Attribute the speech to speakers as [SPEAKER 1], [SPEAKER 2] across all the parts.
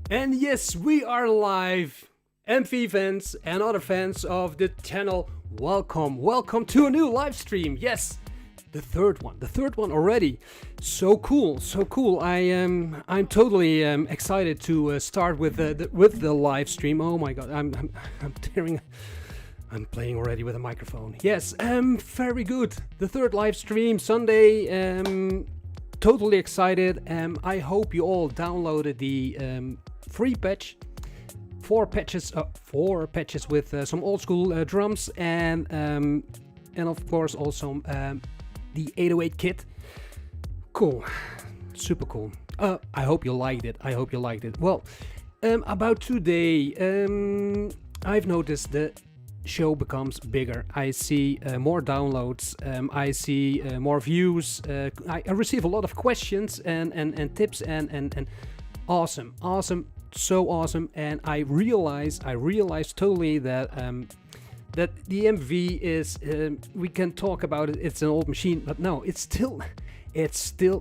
[SPEAKER 1] And yes, we are live. MV fans and other fans of the channel, welcome to a new live stream. Yes, the third one already. So cool. I'm totally excited to start with the live stream. Oh my god, I'm tearing. I'm playing already with a microphone. Yes, very good. The third live stream Sunday. Totally excited. I hope you all downloaded the free patch. Four patches with some old school drums and of course also the 808 kit. Cool, super cool. I hope you liked it. Well, about today, I've noticed the show becomes bigger. I see more downloads. I see more views. I receive a lot of questions and tips and awesome. So awesome, and I realize totally that that the MV is we can talk about it. It's an old machine, but no, it's still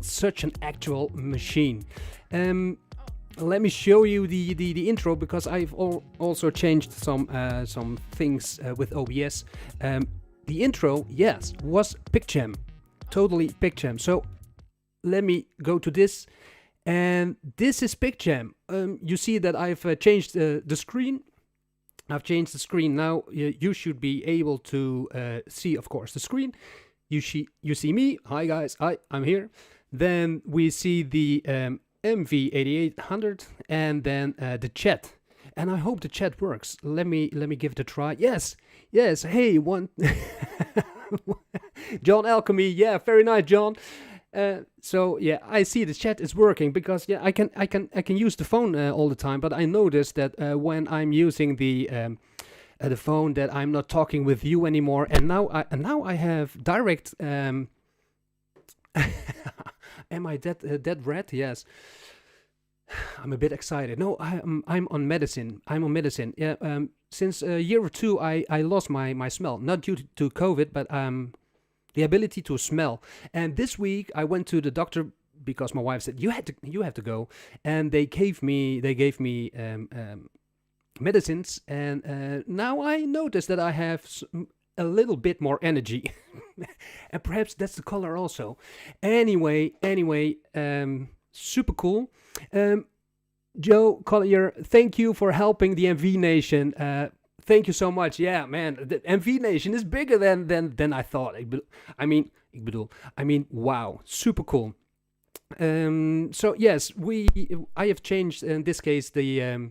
[SPEAKER 1] such an actual machine. Let me show you the intro because I've also changed some things with OBS. The intro, yes, was PicJam, totally PicJam. So let me go to this. And this is PicJam. You see that I've changed the screen. I've changed the screen now. You should be able to see, of course, the screen. You see me. Hi guys, I'm here. Then we see the MV-8800 and then the chat. And I hope the chat works. Let me give it a try. Yes. Hey, one. John Alchemy. Yeah, very nice, John. So yeah, I see the chat is working because yeah, I can use the phone all the time. But I noticed that when I'm using the phone, that I'm not talking with you anymore. And now I have direct. Am I dead red? Yes. I'm a bit excited. No, I'm on medicine. Yeah. Since a year or two, I lost my smell, not due to COVID, but the ability to smell. And this week I went to the doctor because my wife said you have to go, and they gave me medicines, and now I notice that I have a little bit more energy, and perhaps that's the color also. Anyway, super cool. Joe Collier, thank you for helping the MV Nation. Thank you so much. Yeah, man, the MV Nation is bigger than I thought. I mean, wow, super cool. So yes, I have changed in this case the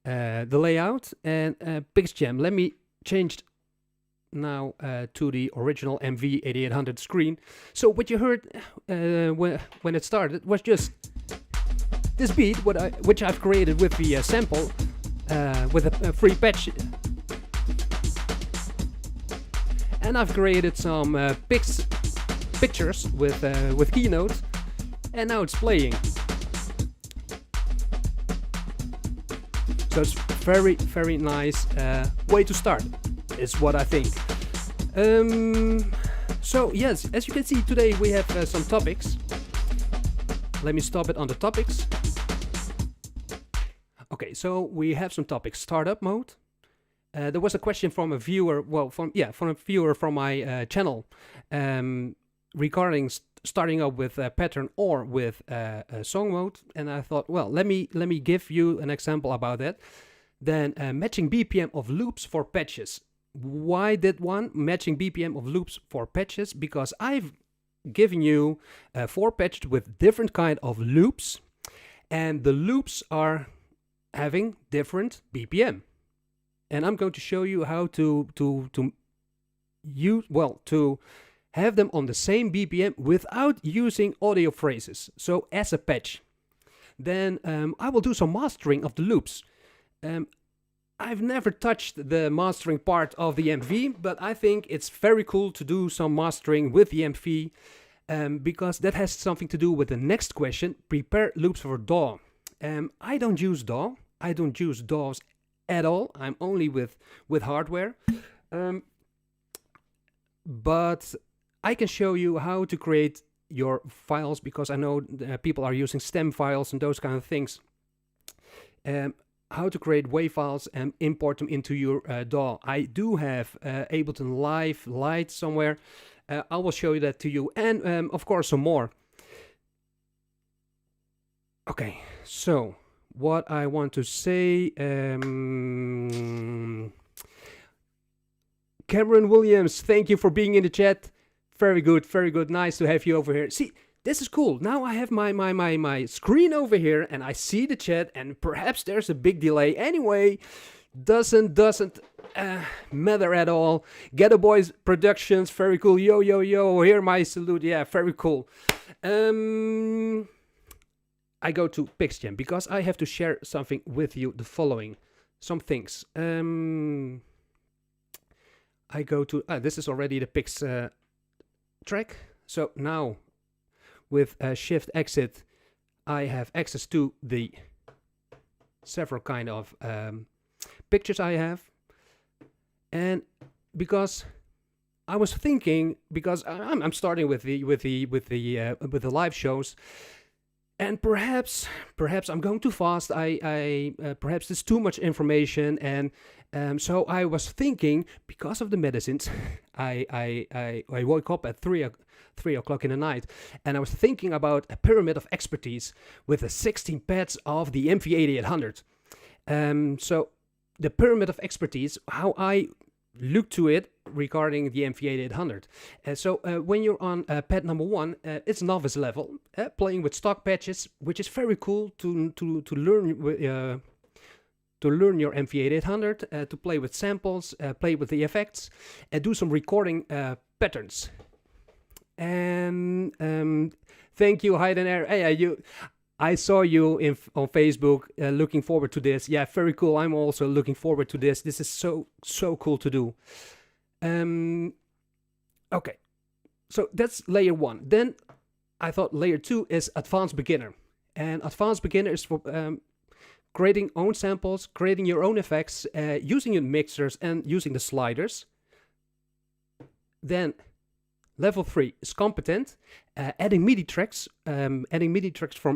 [SPEAKER 1] layout and PicJam. Let me change now to the original MV-8800 screen. So what you heard when it started was just this beat, which I've created with the sample. With a free patch, and I've created some pictures with Keynote, and now it's playing. So it's very nice way to start, is what I think. So yes, as you can see today we have some topics. Let me stop it on the topics. Okay, so we have some topics. Startup mode. There was a question from a viewer. From a viewer from my channel regarding starting up with a pattern or with a song mode. And I thought, well, let me give you an example about that. Then matching BPM of loops for patches. Why did one matching BPM of loops for patches? Because I've given you 4 patches with different kind of loops, and the loops are having different BPM, and I'm going to show you how to have them on the same BPM without using audio phrases. So as a patch, then I will do some mastering of the loops. I've never touched the mastering part of the MV, but I think it's very cool to do some mastering with the MV because that has something to do with the next question. Prepare loops for DAW. I don't use DAW. I don't use DAWs at all. I'm only with hardware. But I can show you how to create your files because I know people are using stem files and those kind of things. how to create WAV files and import them into your DAW. I do have Ableton Live Lite somewhere. I will show you that to you, and of course some more. Okay, so what I want to say, Cameron Williams, thank you for being in the chat. Very good, nice to have you over here. See, this is cool. Now I have my screen over here and I see the chat, and perhaps there's a big delay. Anyway, doesn't matter at all. Ghetto Boys Productions, very cool. Yo, here my salute. Yeah, very cool. I go to PixJam because I have to share something with you. The following, some things. I go to, this is already the Pix track. So now with Shift Exit, I have access to the several kind of pictures I have. And because I was thinking, because I'm starting with the live shows, and perhaps I'm going too fast. Perhaps there's too much information, and so I was thinking, because of the medicines, I woke up at 3 o'clock in the night, and I was thinking about a pyramid of expertise with the 16 pads of the MV-8800. So the pyramid of expertise, how I look to it regarding the MV-8800. So when you're on pad number 1, it's novice level, playing with stock patches, which is very cool to learn. To learn your MV-8800, to play with samples, play with the effects, and do some recording patterns. And thank you, Hayden Air. Hey, I saw you on Facebook. Looking forward to this. Yeah, very cool. I'm also looking forward to this. This is so cool to do. Okay, so that's layer 1. Then I thought layer 2 is advanced beginner, and advanced beginner is for creating own samples, creating your own effects, using your mixers and using the sliders. Then level 3 is competent, adding MIDI tracks from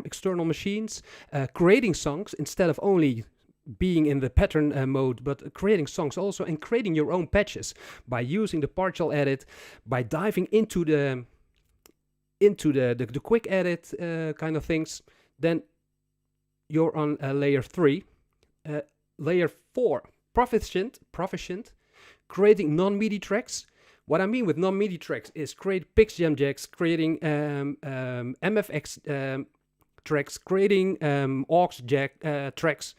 [SPEAKER 1] external machines, creating songs instead of only being in the pattern mode, but creating songs also, and creating your own patches by using the partial edit, by diving into the quick edit kind of things. Then you're on layer 3. Layer 4, proficient, creating non-MIDI tracks. What I mean with non-MIDI tracks is create PixJam jacks, creating MFX tracks, creating aux jack tracks,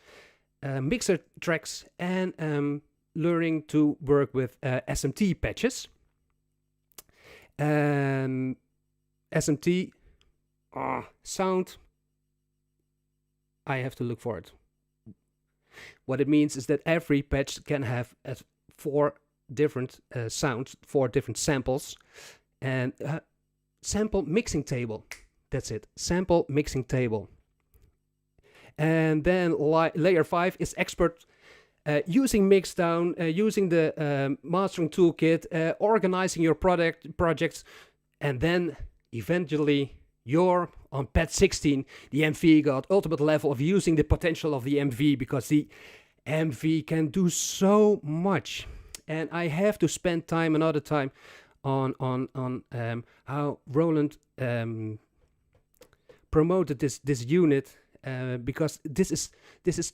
[SPEAKER 1] mixer tracks, and learning to work with SMT patches. SMT sound, I have to look for it. What it means is that every patch can have 4 different sounds, 4 different samples, and sample mixing table. That's it, sample mixing table. And then layer 5 is expert, using Mixdown, using the mastering toolkit, organizing your projects, and then eventually you're on pad 16, the MV God, ultimate level of using the potential of the MV, because the MV can do so much. And I have to spend another time on how Roland promoted this unit, because this is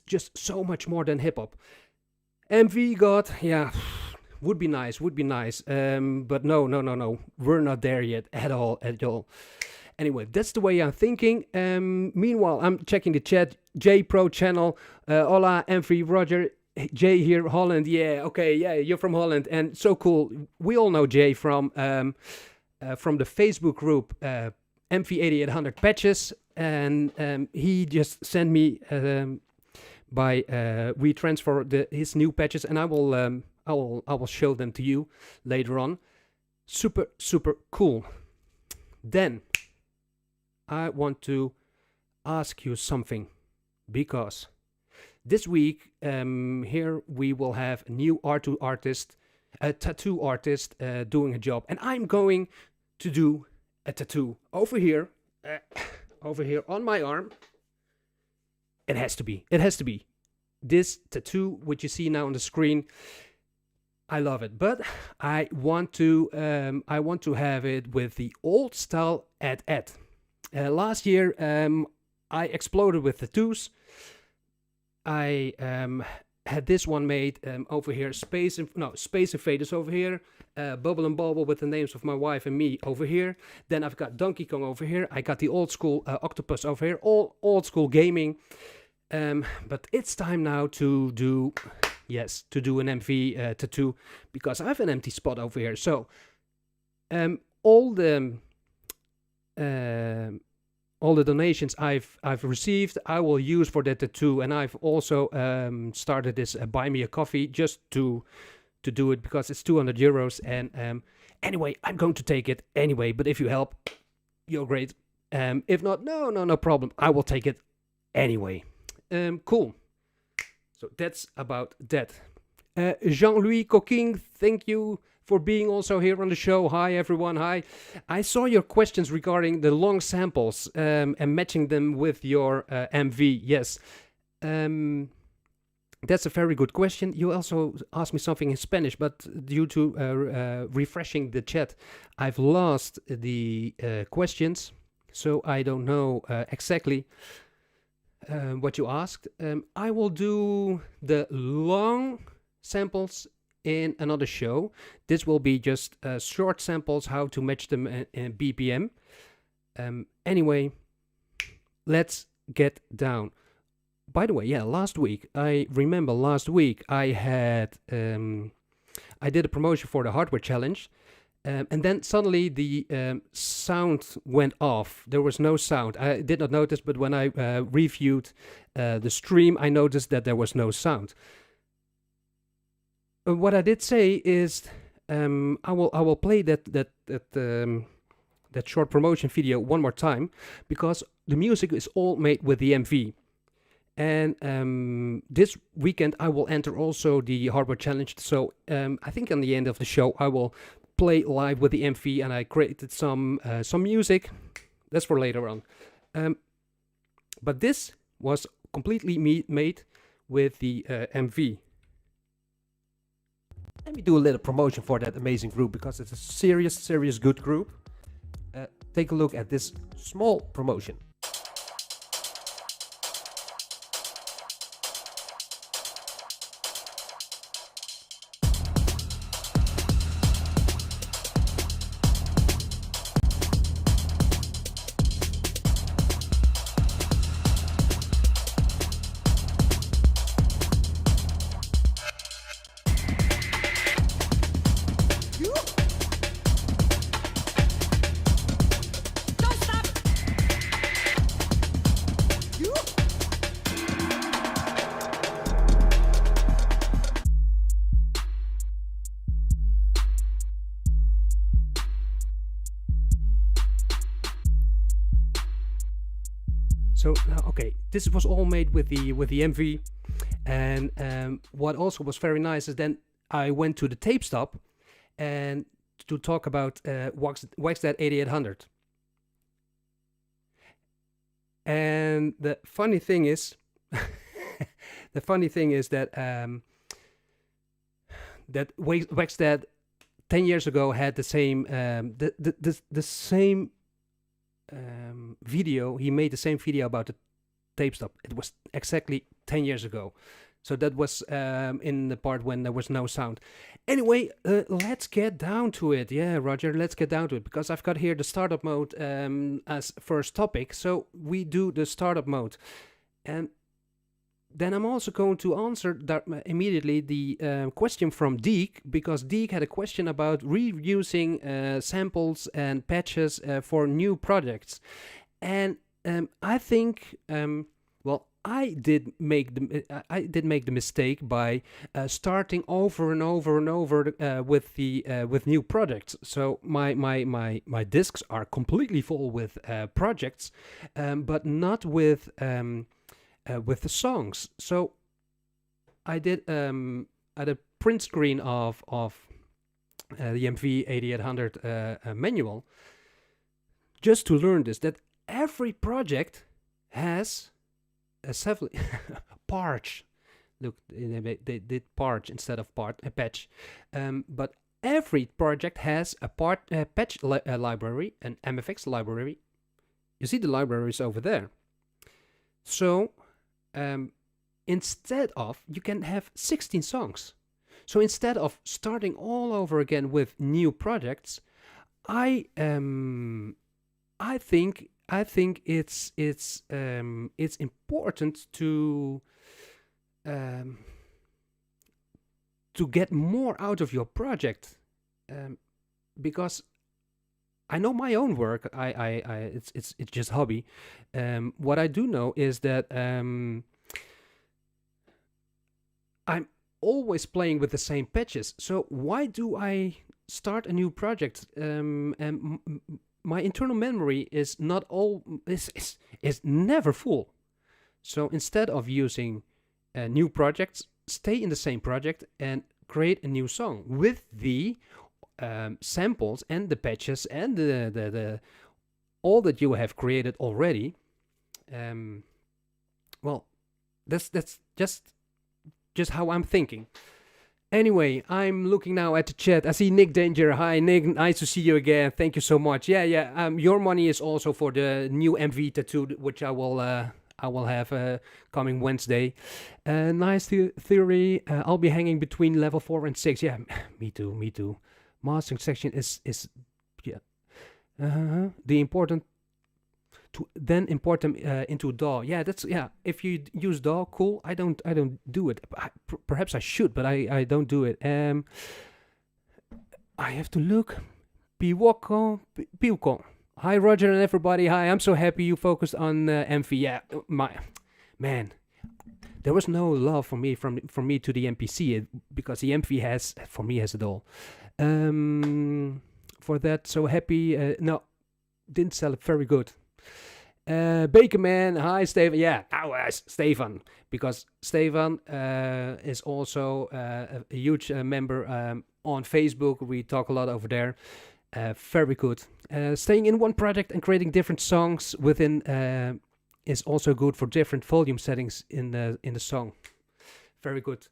[SPEAKER 1] just so much more than hip hop. MV God, yeah, would be nice, but no, we're not there yet at all. Anyway, that's the way I'm thinking. Meanwhile, I'm checking the chat. J Pro channel. Hola, MV Roger. Jay here, Holland. Yeah, okay, yeah, you're from Holland, and so cool. We all know Jay from the Facebook group MV-8800 patches, and he just sent me by WeTransfer his new patches, and I will show them to you later on. Super cool. Then I want to ask you something, because this week here we will have a new tattoo artist doing a job, and I'm going to do a tattoo over here on my arm. It has to be. It has to be. This tattoo, which you see now on the screen, I love it. But I want to have it with the old style at. Last year, I exploded with tattoos. I had this one made over here. Space Invaders over here. Bubble and Bobble with the names of my wife and me over here. Then I've got Donkey Kong over here. I got the old school octopus over here. All old school gaming. But it's time now to do an MV tattoo, because I have an empty spot over here. So all the donations I've received, I will use for that tattoo, and I've also started this buy me a coffee just to do it, because it's 200 euros. And anyway, I'm going to take it anyway. But if you help, you're great. If not, no problem. I will take it anyway. Cool. So that's about that. Jean-Louis Coquin, thank you for being also here on the show. Hi everyone, hi. I saw your questions regarding the long samples and matching them with your MV. Yes, that's a very good question. You also asked me something in Spanish, but due to refreshing the chat, I've lost the questions, so I don't know exactly what you asked. I will do the long samples in another show. This will be just short samples, how to match them in BPM. Anyway, let's get down. By the way, yeah, last week I had I did a promotion for the hardware challenge, and then suddenly the sound went off. There was no sound. I did not notice, but when I reviewed the stream, I noticed that there was no sound. What I did say is I will play that short promotion video one more time, because the music is all made with the MV. And this weekend I will enter also the hardware challenge. So I think on the end of the show I will play live with the MV, and I created some music. That's for later on. But this was completely made with the MV. Let me do a little promotion for that amazing group, because it's a serious good group. Take a look at this small promotion. So okay, this was all made with the MV, and what also was very nice is then I went to the tape stop and to talk about Wav 8800. And the funny thing is, that Wav 10 years ago had the same the same video. He made the same video about the tape stop. It was exactly 10 years ago. So that was in the part when there was no sound. Anyway, let's get down to it. Yeah, Roger, let's get down to it, because I've got here the startup mode as first topic. So we do the startup mode. And then I'm also going to answer that immediately the question from Deek, because Deek had a question about reusing samples and patches for new projects. And I think, I did make the mistake by starting over and over and over with new projects. So my discs are completely full with projects, but not with the songs. So I did at a print screen of the MV-8800 manual, just to learn this, that every project has several parch. Look, they did parch instead of patch. But every project has a patch library, an MFX library. You see the libraries over there. So instead of, you can have 16 songs. So instead of starting all over again with new projects, I think it's important to get more out of your project, because I know my own work. It's just hobby. What I do know is that I'm always playing with the same patches. So why do I start a new project? And my internal memory is not all is never full. So instead of using new projects, stay in the same project and create a new song with the samples and the patches and the all that you have created already. Well, that's just how I'm thinking. Anyway, I'm looking now at the chat. I see Nick Danger. Hi, Nick. Nice to see you again. Thank you so much. Yeah. Your money is also for the new MV tattoo, which I will have coming Wednesday. Nice theory. I'll be hanging between level 4 and 6. Yeah, me too. Mastering section is yeah. The important to then import them into DAW. Yeah, that's if you use DAW, cool. I don't do it. Perhaps I should, but I don't do it. I have to look. Piwoko. Hi Roger and everybody. Hi, I'm so happy you focused on MV. Yeah, man. There was no love from me to the MPC because the MV has it all. For that, so happy. No, didn't sell it very good. Baker Man, hi Stefan. Yeah, Stefan, because Stefan is also a huge member on Facebook. We talk a lot over there. Very good. Staying in one project and creating different songs within is also good for different volume settings in the song. Very good.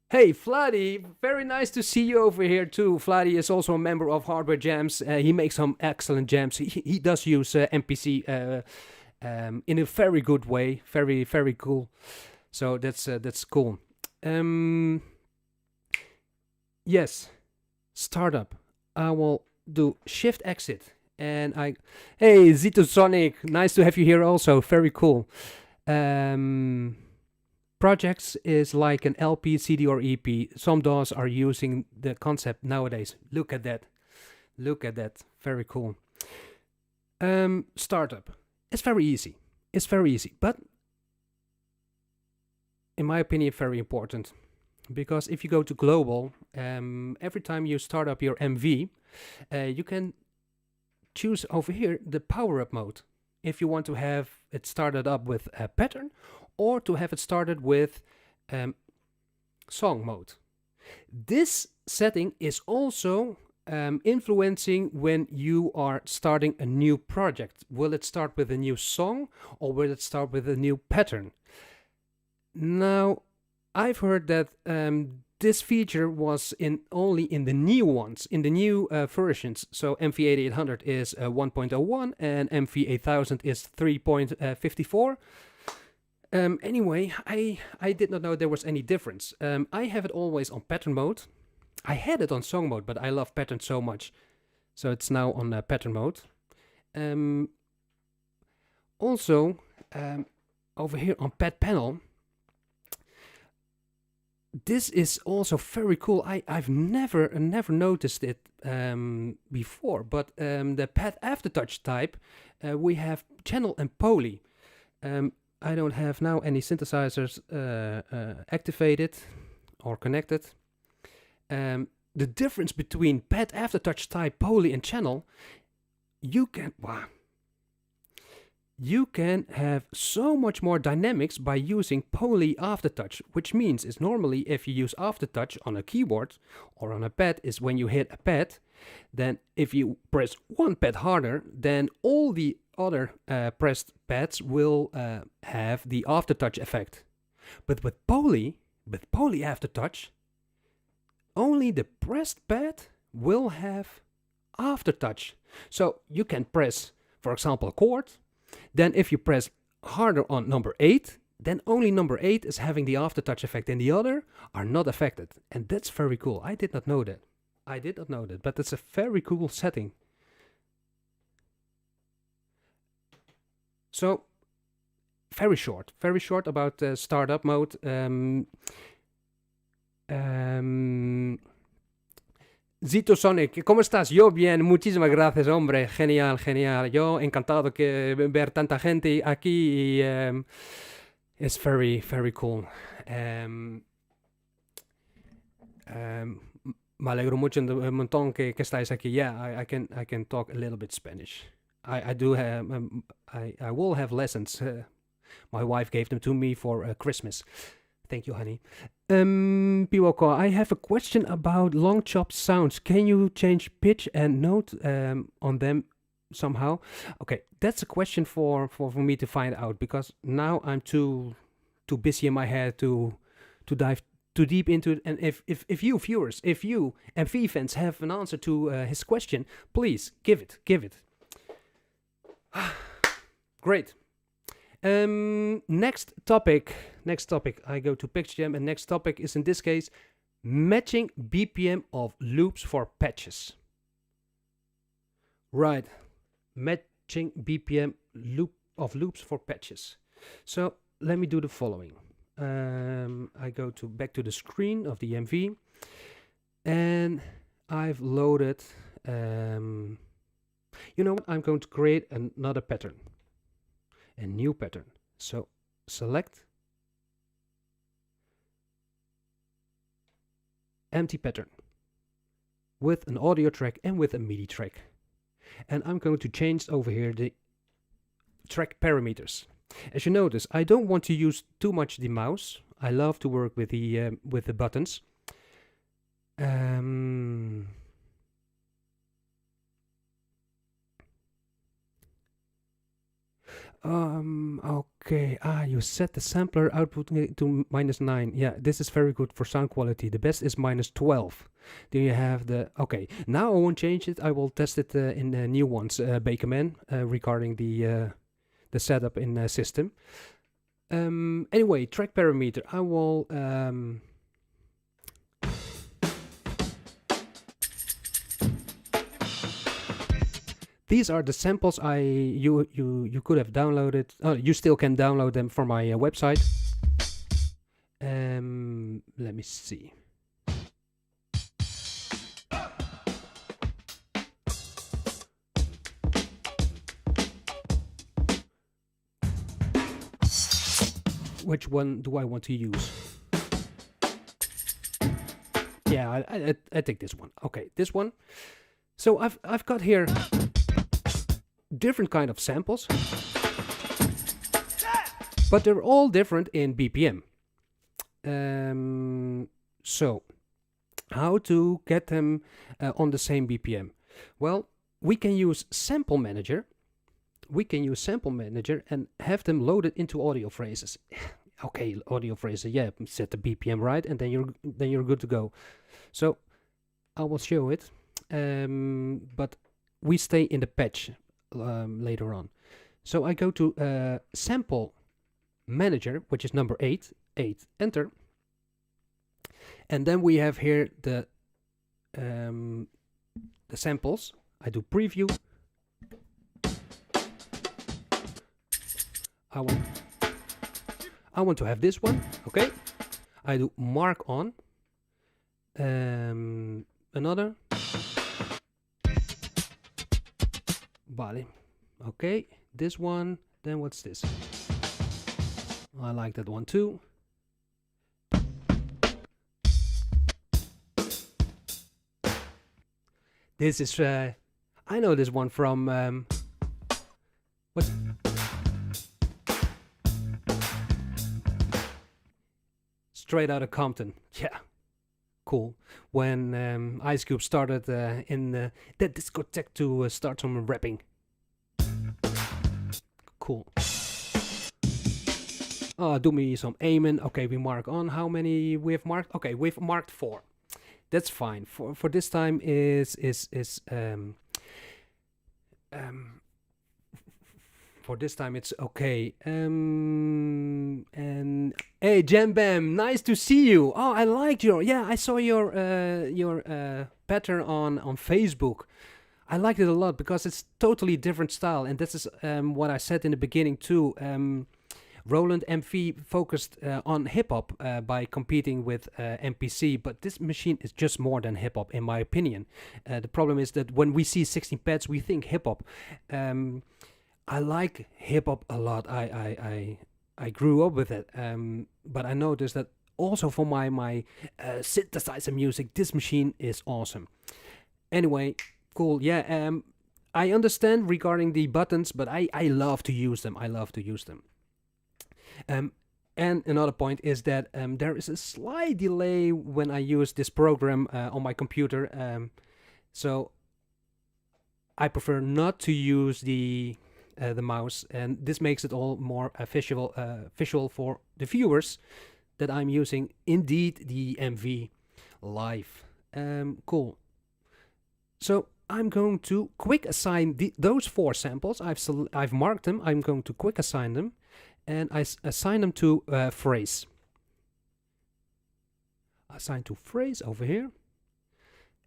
[SPEAKER 1] Hey, Vladi, very nice to see you over here too. Vladi is also a member of Hardware Jams. He makes some excellent jams. He does use MPC in a very good way. Very, very cool. So that's cool. Yes, startup. I will do Shift Exit. And hey, Zito Sonic, nice to have you here also. Very cool. Projects is like an LP, CD, or EP. Some DAWs are using the concept nowadays. Look at that. Very cool. Startup. It's very easy. But in my opinion, very important. Because if you go to global, every time you start up your MV, you can choose over here the power-up mode. If you want to have it started up with a pattern, or to have it started with song mode. This setting is also influencing when you are starting a new project. Will it start with a new song or will it start with a new pattern? Now, I've heard that this feature was only in the new ones, in the new versions. So MV-8800 is 1.01 and MV-8000 is 3.54. Anyway, I did not know there was any difference. I have it always on pattern mode. I had it on song mode, but I love pattern so much. So it's now on pattern mode. Also, over here on pad panel, this is also very cool. I've never noticed it before, but the pad aftertouch type, we have channel and poly. I don't have now any synthesizers activated or connected. The difference between pad aftertouch type, poly, and channel, you can have so much more dynamics by using poly aftertouch, which means is normally if you use aftertouch on a keyboard or on a pad is when you hit a pad, then if you press one pad harder, then all the other pressed pads will have the aftertouch effect. But with poly aftertouch, only the pressed pad will have aftertouch. So you can press, for example, a chord. Then if you press harder on number 8, then only number 8 is having the aftertouch effect and the other are not affected. And that's very cool. I did not know that. But it's a very cool setting. So, very short about startup mode. Zito Sonic, ¿cómo estás? Yo bien, muchísimas gracias, hombre. Genial. Yo encantado que ver tanta gente aquí y it's very, very cool. Me alegro mucho un montón que estáis aquí. Yeah, I can talk a little bit Spanish. I do have I will have lessons. My wife gave them to me for Christmas. Thank you, honey. Piwoko, I have a question about long chop sounds. Can you change pitch and note on them somehow? Okay, that's a question for me to find out, because now I'm too busy in my head to dive too deep into it. And if you viewers, if you MV fans have an answer to his question, please give it. Great. Next topic. I go to PixJam, and next topic is in this case matching BPM of loops for patches. Right, matching BPM of loops for patches. So let me do the following. I go back to the screen of the MV, and I've loaded. You know what? I'm going to create another pattern. A new pattern. So select empty pattern with an audio track and with a MIDI track. And I'm going to change over here the track parameters. As you notice, I don't want to use too much the mouse. I love to work with the buttons. Okay. You set the sampler output to -9. Yeah, this is very good for sound quality. The best is -12. Do you have the... Okay, now I won't change it. I will test it in new ones, Bakerman, regarding the setup in the system. Anyway, track parameter. I will... These are the samples you could have downloaded. Oh, you still can download them from my website. Let me see. Which one do I want to use? Yeah, I take this one. Okay, this one. So I've got here different kind of samples, but they're all different in BPM. So how to get them on the same BPM? Well, we can use Sample Manager. And have them loaded into audio phrases. Okay, audio phrases. Yeah, set the BPM right, and then you're good to go. So I will show it, but we stay in the patch later on. So I go to Sample Manager, which is number 8, enter, and then we have here the samples. I do preview. I want to have this one. Okay, I do mark on. Another. Vale. Okay, this one. Then what's this? I like that one too. This is I know this one from what? Straight out of Compton. Yeah, cool. When Ice Cube started in that discotheque to start some rapping. Cool. Do me some amen. Okay, we mark on how many we've marked. Okay, we've marked 4. That's fine. For this time for this time it's okay. And hey, Jam Bam, nice to see you. Oh, I liked I saw your pattern on Facebook. I liked it a lot because it's totally different style, and this is what I said in the beginning too. Roland MV focused on hip-hop by competing with MPC, but this machine is just more than hip-hop in my opinion. The problem is that when we see 16 pads, we think hip-hop. I like hip-hop a lot. I grew up with it, but I noticed that also for my synthesizer music, this machine is awesome. Anyway, cool. Yeah, I understand regarding the buttons, but I love to use them. I love to use them. And another point is that there is a slight delay when I use this program on my computer, so I prefer not to use the mouse, and this makes it all more visual for the viewers that I'm using indeed the MV live. Cool. So I'm going to quick assign those 4 samples. I've marked them. I'm going to quick assign them. And I assign them to phrase. Assign to phrase over here.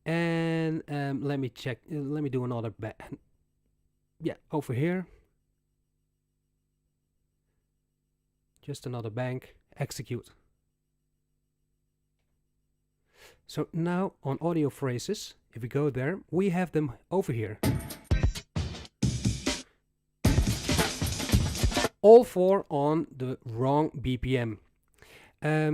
[SPEAKER 1] And let me check. Let me do another yeah, over here. Just another bank. Execute. So now on audio phrases, if we go there, we have them over here. All 4 on the wrong BPM. Let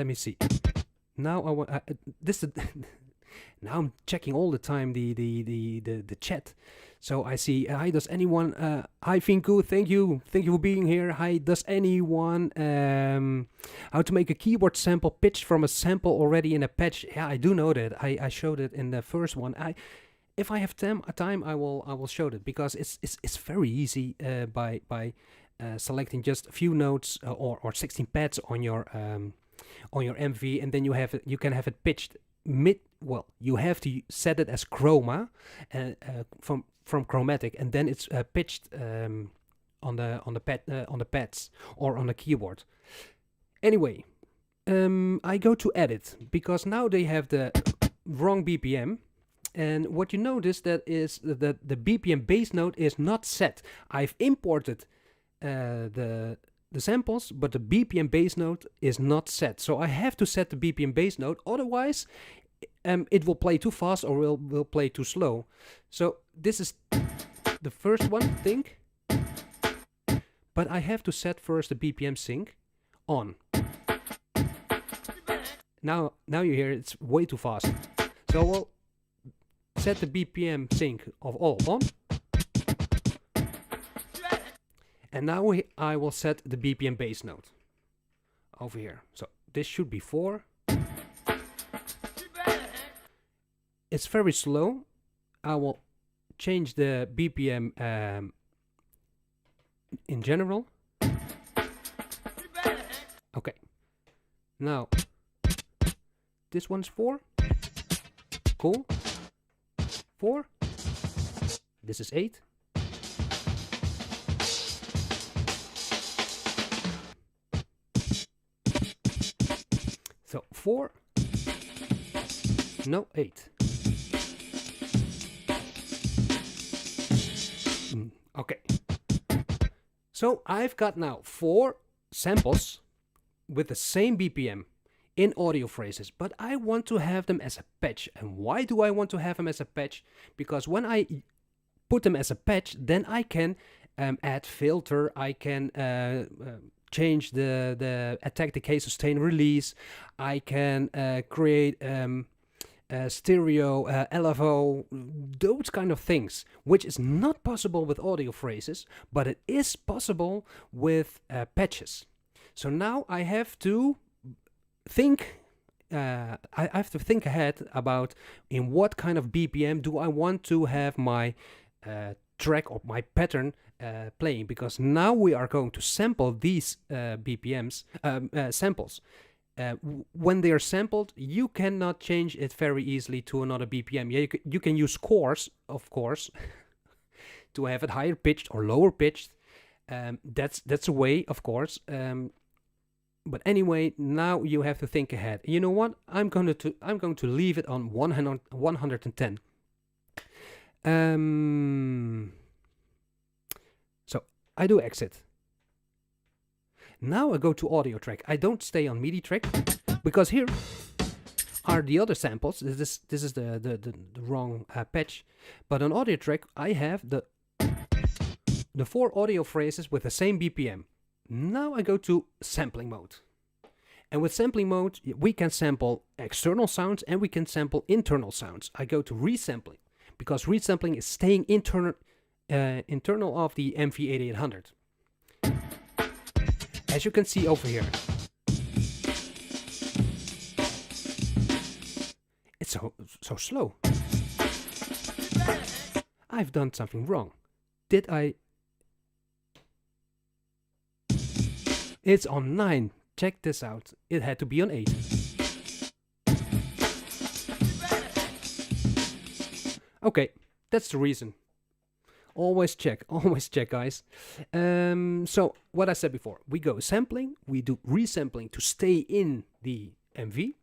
[SPEAKER 1] me see. Now now I'm checking all the time the chat. So I see. Hi, does anyone? Hi, Finku. Thank you for being here. Hi, does anyone? How to make a keyboard sample pitched from a sample already in a patch? Yeah, I do know that. I showed it in the first one. If I have time, I will show it because it's very easy by selecting just a few notes or 16 pads on your MV, and then you can have it pitched mid. Well, you have to set it as chroma from chromatic, and then it's pitched on the pads or on the keyboard. Anyway, I go to edit because now they have the wrong BPM, and what you notice that is that the BPM bass note is not set. I've imported the samples, but the BPM bass note is not set. So I have to set the BPM bass note, otherwise it will play too fast or will play too slow. So this is the first one thing, but I have to set first the BPM sync on. Now you hear it's way too fast. So we'll set the BPM sync of all on. And now I will set the BPM bass note over here. So this should be 4. It's very slow. I will change the BPM in general. Okay. Now, this one's 4. Cool. 4. This is 8. So 4. No, 8. Okay. So I've got now 4 samples with the same BPM in audio phrases, but I want to have them as a patch. And why do I want to have them as a patch? Because when I put them as a patch, then I can add filter, I can change the attack, decay, sustain, release, I can create stereo, LFO, those kind of things, which is not possible with audio phrases, but it is possible with patches. So now I have to think I have to think ahead about in what kind of BPM do I want to have my track or my pattern playing, because now we are going to sample these BPMs samples. When they are sampled, you cannot change it very easily to another BPM. Yeah, you can use chords, of course, to have it higher pitched or lower pitched. That's a way, of course. But anyway, now you have to think ahead. You know what? I'm going to leave it on 110. So I do exit. Now I go to audio track. I don't stay on MIDI track because here are the other samples. This is the wrong patch. But on audio track I have the 4 audio phrases with the same BPM. Now I go to sampling mode. And with sampling mode we can sample external sounds and we can sample internal sounds. I go to resampling because resampling is staying internal of the MV-8800. As you can see over here, it's so slow. I've done something wrong. Did I? It's on 9. Check this out. It had to be on 8. Okay, that's the reason. Always check, guys. So what I said before, we go sampling, we do resampling to stay in the MV.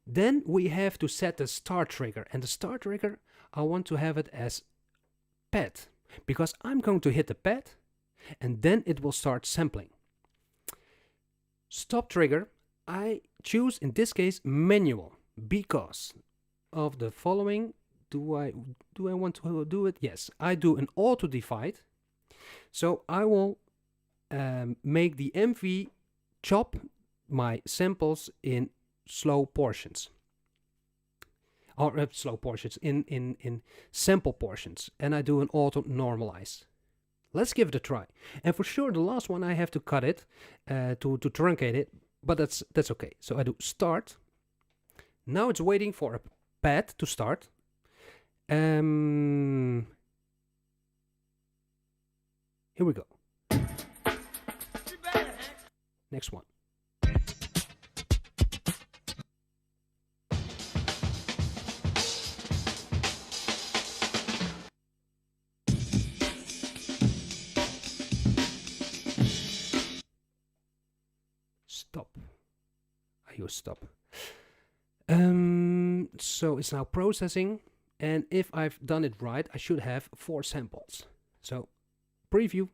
[SPEAKER 1] Then we have to set the start trigger, and the start trigger, I want to have it as pad, because I'm going to hit the pad, and then it will start sampling. Stop trigger, I choose in this case manual, because of the following. Do I want to do it? Yes, I do an auto divide. So I will make the MV chop my samples in slow portions. Or slow portions, in sample portions. And I do an auto normalize. Let's give it a try. And for sure the last one I have to cut it to truncate it. But that's okay. So I do start. Now it's waiting for a pad to start. Here we go. Next one. Stop. I use stop. So it's now processing. And if I've done it right, I should have 4 samples. So, preview.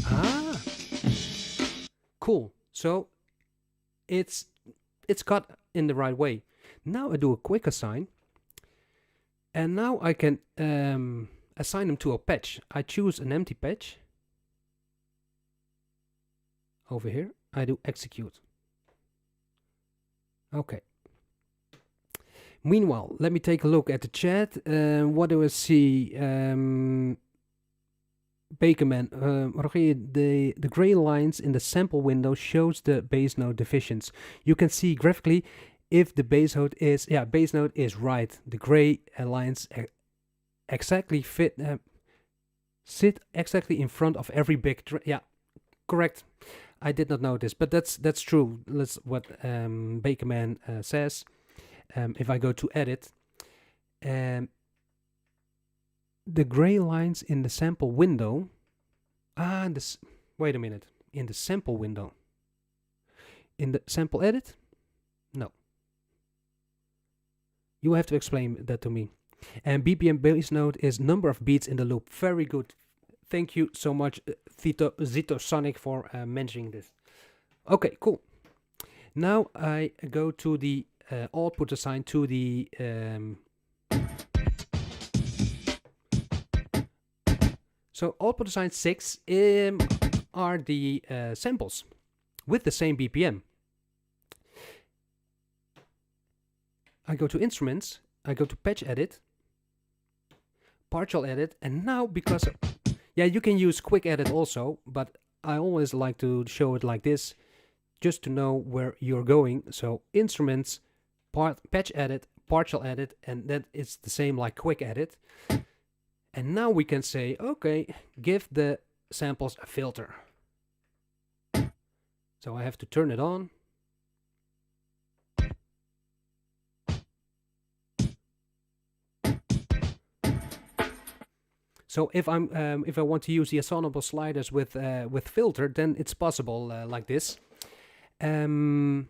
[SPEAKER 1] Ah, cool. So it's cut in the right way. Now I do a quick assign, and now I can assign them to a patch. I choose an empty patch over here. I do execute. Okay. Meanwhile, let me take a look at the chat. What do I see? Bakerman, Roger, the gray lines in the sample window shows the bass note divisions. You can see graphically if the bass note is right. The gray lines exactly sit exactly in front of every big yeah, correct. I did not know this, but that's true. That's what Bakerman says. If I go to edit, the gray lines in the sample window. Wait a minute. In the sample window. In the sample edit? No. You have to explain that to me. And BPM bass note is number of beats in the loop. Very good. Thank you so much, Zito Sonic, for mentioning this. Okay, cool. Now I go to the output assign to the so output assign 6 are the samples with the same BPM. I go to instruments, I go to patch edit, partial edit, and now because Yeah, you can use quick edit also, but I always like to show it like this, just to know where you're going. So instruments, patch edit, partial edit, and then it's the same like quick edit. And now we can say, okay, give the samples a filter. So I have to turn it on. So if I want to use the ensemble sliders with filter, then it's possible like this. You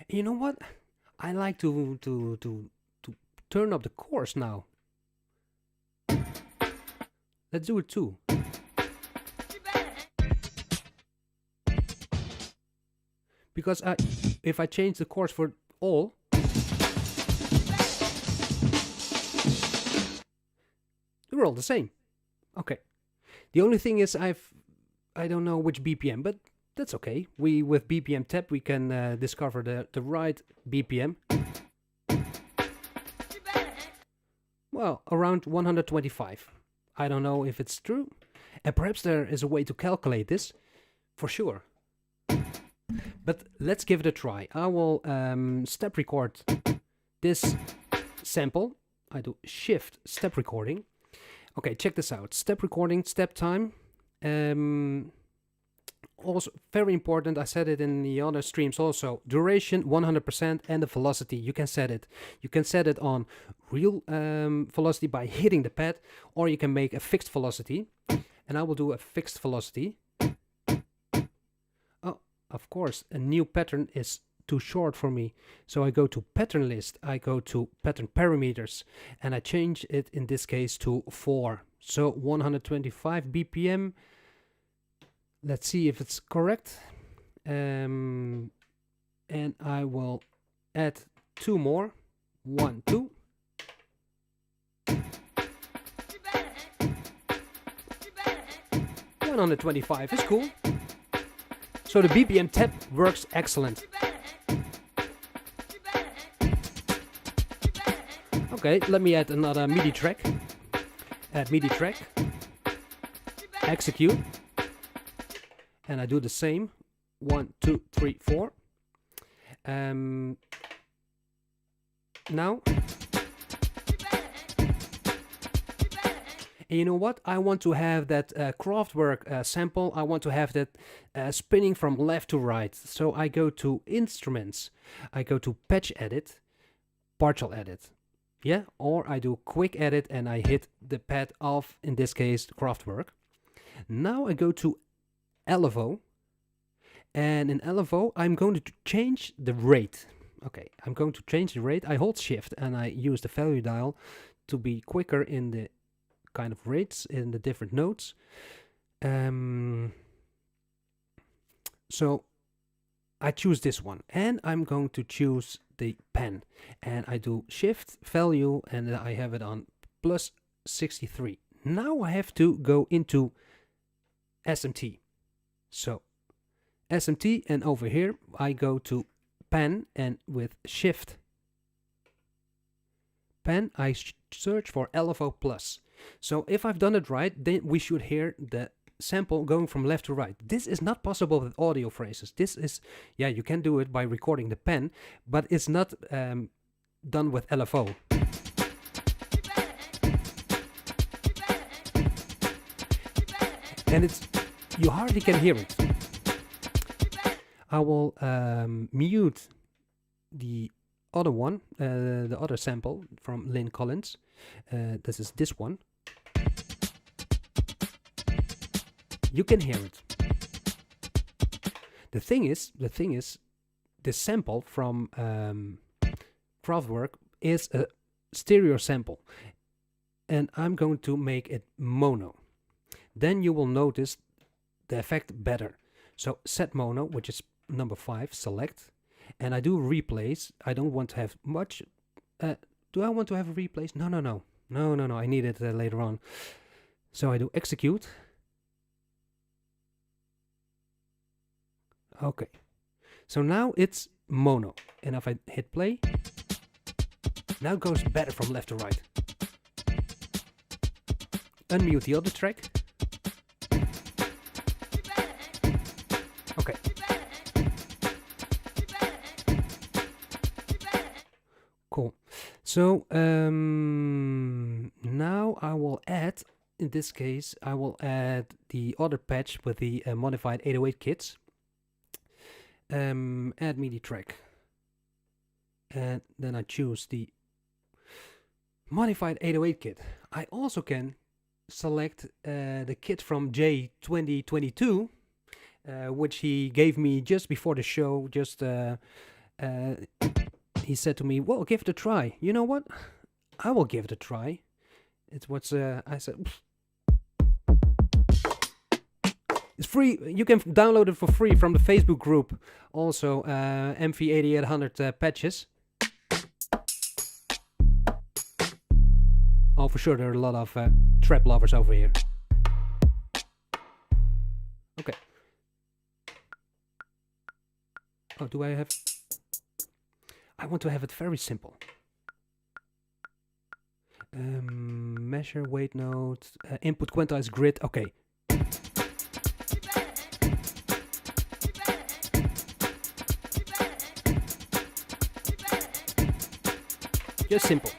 [SPEAKER 1] know what? I like to turn up the chorus now. Let's do it too. Because if I change the chorus for all, they're all the same. Okay. The only thing is I don't know which BPM, but that's okay. With BPM tab we can discover the right BPM. Well, around 125. I don't know if it's true. And perhaps there is a way to calculate this, for sure. But let's give it a try. I will step record this sample. I do shift step recording. Okay, check this out. Step recording, step time. Also very important, I said it in the other streams also, duration 100% and the velocity, you can set it. You can set it on real velocity by hitting the pad, or you can make a fixed velocity. And I will do a fixed velocity. Oh, of course, a new pattern is too short for me. So I go to pattern list, I go to pattern parameters, and I change it in this case to 4. So 125 BPM. Let's see if it's correct. And I will add 2 more. 1, 2. $125 is cool. So the BPM tab works excellent. Okay, let me add another MIDI track. Add MIDI track. Execute. And I do the same. 1, 2, 3, 4. Now. And you know what? I want to have that Kraftwerk sample. I want to have that spinning from left to right. So I go to Instruments. I go to Patch Edit, Partial Edit. Yeah, or I do Quick Edit and I hit the pad of, in this case, Kraftwerk. Now I go to LFO. And in LFO, I'm going to change the rate. Okay, I'm going to change the rate. I hold Shift and I use the value dial to be quicker in the kind of rates in the different notes. So I choose this one and I'm going to choose the pen, and I do Shift value and I have it on plus 63. Now I have to go into SMT. So SMT, and over here I go to pen, and with Shift pen I search for LFO plus. So if I've done it right, then we should hear the sample going from left to right. This is not possible with audio phrases. This is, yeah, you can do it by recording the pen, but it's not done with LFO. And it's, you hardly can hear it. I will mute the other one, the other sample from Lynn Collins. This is this one. You can hear it. The thing is, this sample from Kraftwerk is a stereo sample, and I'm going to make it mono. Then you will notice the effect better. So set mono, which is number 5, select, and I do replace. I don't want to have much. Do I want to have replace? No. I need it later on. So I do execute. Okay. So now it's mono, and if I hit play, now it goes better from left to right. unmute the other track. Okay. Cool. So now I will add, in this case, I will add the other patch with the modified 808 kits. Add MIDI track. And then I choose the modified 808 kit. I also can select the kit from J 2022, which he gave me just before the show. Just he said to me, well, give it a try. You know what? I will give it a try. It's what's I said. It's free. You can download it for free from the Facebook group. Also, MV-8800 patches. Oh, for sure, there are a lot of trap lovers over here. Okay. Oh, do I have... I want to have it very simple. Measure, weight note, input quantize grid. Okay. Just simple.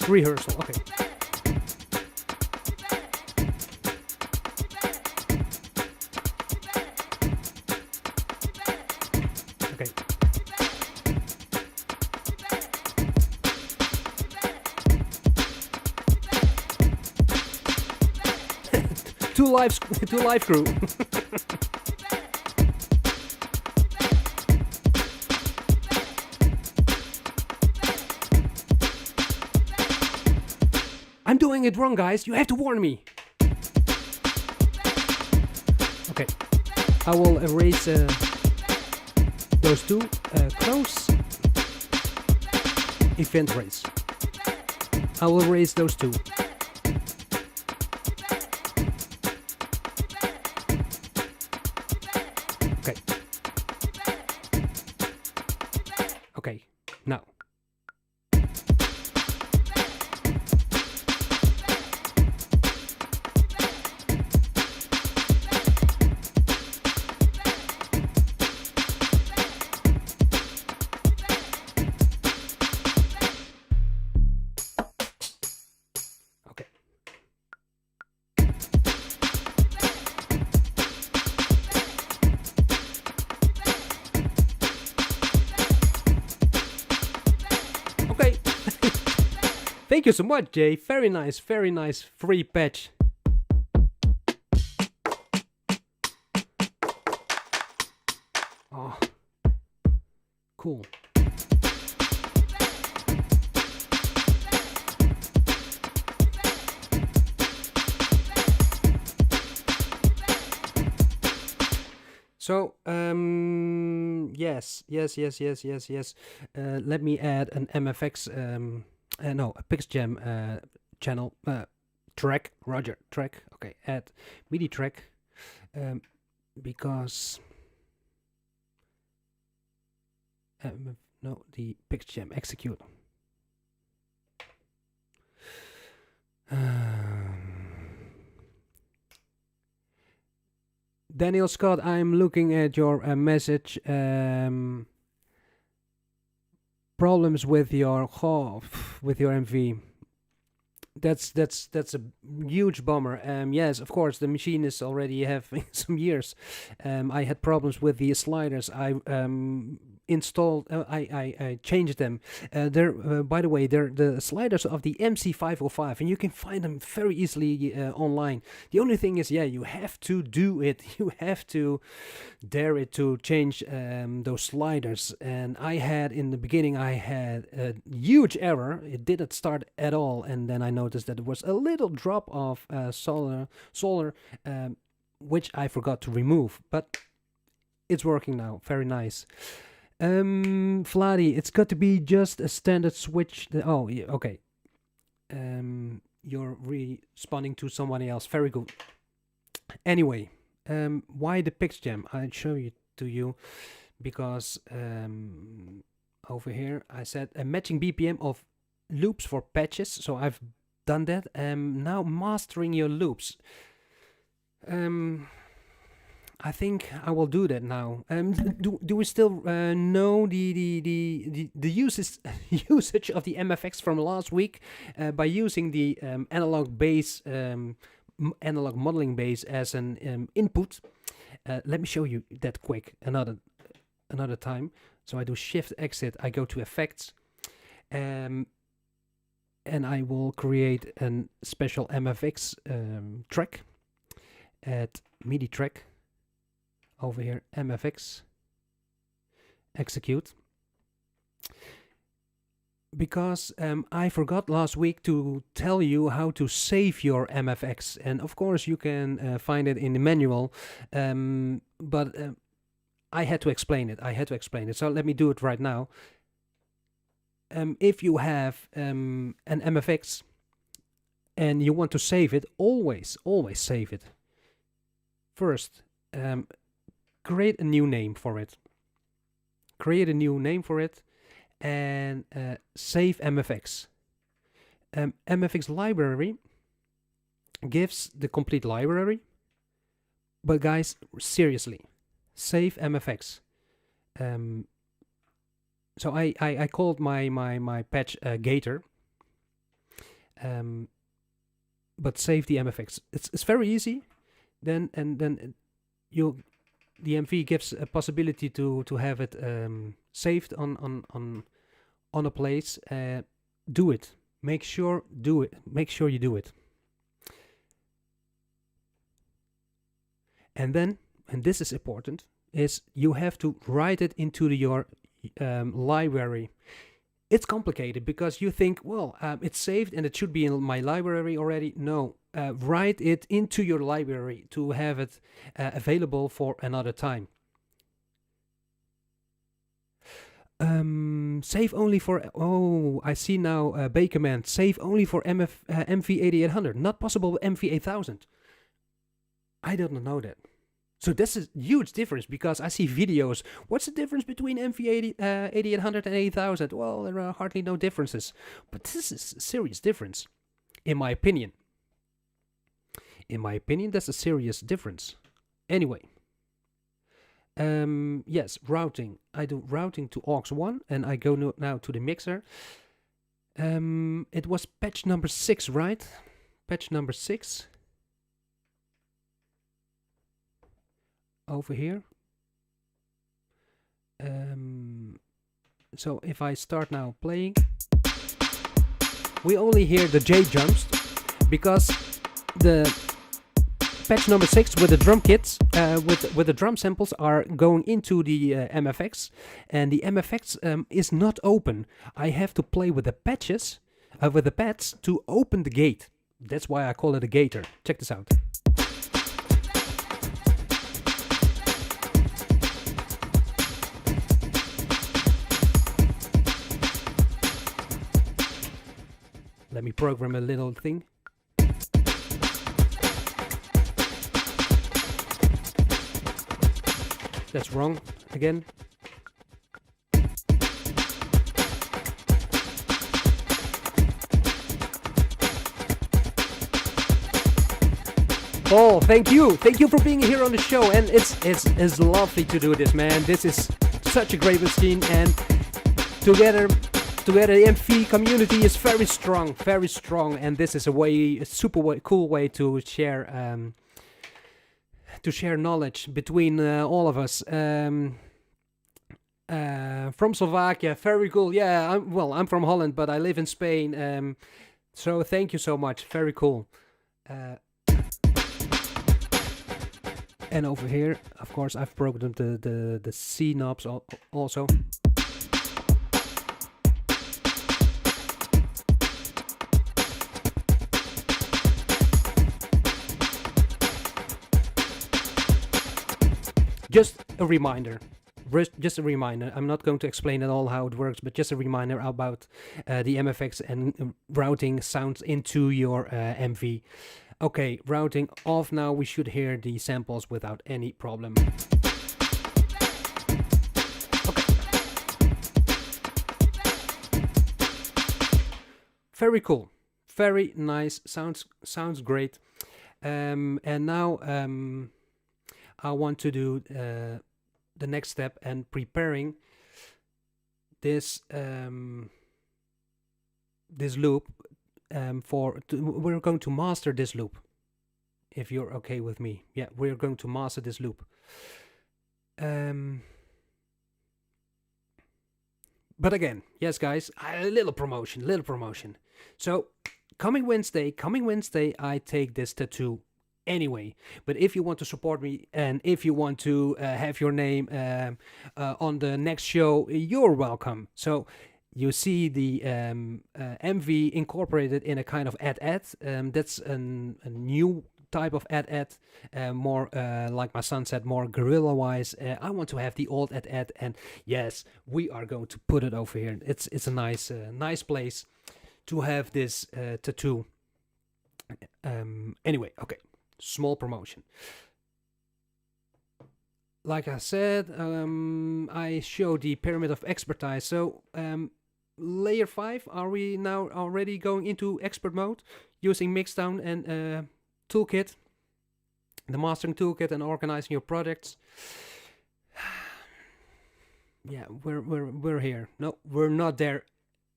[SPEAKER 1] Rehearsal, okay. Okay. two live crew. I'm doing it wrong, guys. You have to warn me. Okay. I will erase those two. Close. Event race. I will erase those two. Okay. Okay. Now. Thank you so much, Jay. Very nice free patch. Oh, cool. So, yes. Let me add an MFX, no, a PixJam channel track. Roger, track. Okay, add MIDI track because no, the PixJam execute. Daniel Scott, I'm looking at your message. Problems with your MV. That's a huge bummer. Yes, of course, the machine is already having some years. I had problems with the sliders. I installed. I changed them. They're by the way, they're the sliders of the MC505, and you can find them very easily online. The only thing is, yeah, you have to do it. You have to dare it to change those sliders. And I had in the beginning, I had a huge error. It didn't start at all, and then I noticed that there was a little drop of solder, which I forgot to remove, but it's working now. Very nice. Vladi, it's got to be just a standard switch. Oh, yeah, okay. you're responding to somebody else. Very good. Anyway, why the pitch jam? I'll show it to you because over here I said a matching BPM of loops for patches. So I've done that. Now mastering your loops. I think I will do that now. Do we still know the usage of the MFX from last week by using the analog bass, analog modeling bass as an input? Let me show you that quick another time. So I do Shift Exit. I go to Effects, and I will create a special MFX track at MIDI track. Over here, MFX, execute. Because I forgot last week to tell you how to save your MFX, and of course you can find it in the manual, but I had to explain it. So let me do it right now. If you have an MFX and you want to save it, always save it. First, create a new name for it. And save MFX. MFX library gives the complete library. But guys, seriously, save MFX. So I called my patch Gator. But save the MFX. It's very easy. Then the MV gives a possibility to have it saved on a place. Do it. Make sure you do it. And then, and this is important, is you have to write it into your library. It's complicated because you think, well, it's saved and it should be in my library already. No, write it into your library to have it available for another time. Save only for, oh, I see now Bay command, save only for MV-8800, not possible with MV-8000. I don't know that. So this is a huge difference because I see videos. What's the difference between MV-8800 and 8000? Well, there are hardly no differences. But this is a serious difference, in my opinion. In my opinion, that's a serious difference. Anyway. Yes, routing. I do routing to aux1 and I go now to the mixer. It was patch number 6, right? Patch number 6. Over here. So if I start now playing, we only hear the J jumps because the patch number 6 with the drum kits, with the drum samples are going into the MFX, and the MFX is not open. I have to play with the patches, with the pads to open the gate. That's why I call it a gator. Check this out. Let me program a little thing. That's wrong again. Oh, thank you for being here on the show, and it's lovely to do this, man. This is such a great machine, and together the MV community is very strong, and this is a super cool way to share knowledge between all of us. From Slovakia, very cool. Yeah, I'm from Holland, but I live in Spain. So thank you so much. Very cool. And over here, of course, I've programmed the C knobs also. Just a reminder, just a reminder. I'm not going to explain at all how it works, but just a reminder about the MFX and routing sounds into your MV. Okay, routing off now. We should hear the samples without any problem. Very cool, very nice. Sounds great. And now I want to do the next step and preparing this this loop we're going to master this loop. If you're okay with me, yeah, we're going to master this loop. But again, yes, guys, a little promotion. So coming Wednesday, I take this tattoo anyway. But if you want to support me and if you want to have your name on the next show, you're welcome. So you see the MV incorporated in a kind of ad. That's a new type of ad, more like my son said, more guerrilla wise. I want to have the old ad, and yes, we are going to put it over here. It's a nice place to have this tattoo. Anyway, okay, small promotion. Like I said, I showed the pyramid of expertise. So layer 5, are we now already going into expert mode using mixdown and toolkit, the mastering toolkit, and organizing your projects? Yeah, we're here. No, we're not there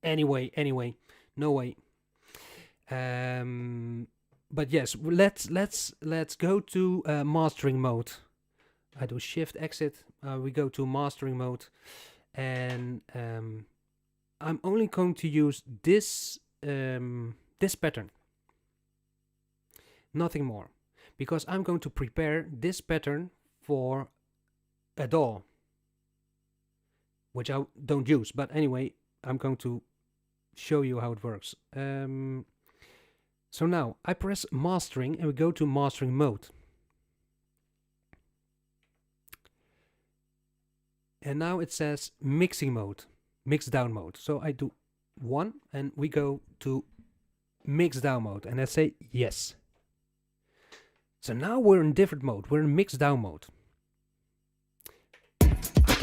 [SPEAKER 1] anyway, no way. But yes, let's go to mastering mode. I do shift exit, we go to mastering mode, and I'm only going to use this this pattern, nothing more, because I'm going to prepare this pattern for a DAW, which I don't use, but anyway, I'm going to show you how it works. So now I press mastering and we go to mastering mode. And now it says mixing mode, mix down mode. So I do 1 and we go to mix down mode, and I say yes. So now we're in different mode, we're in mix down mode. I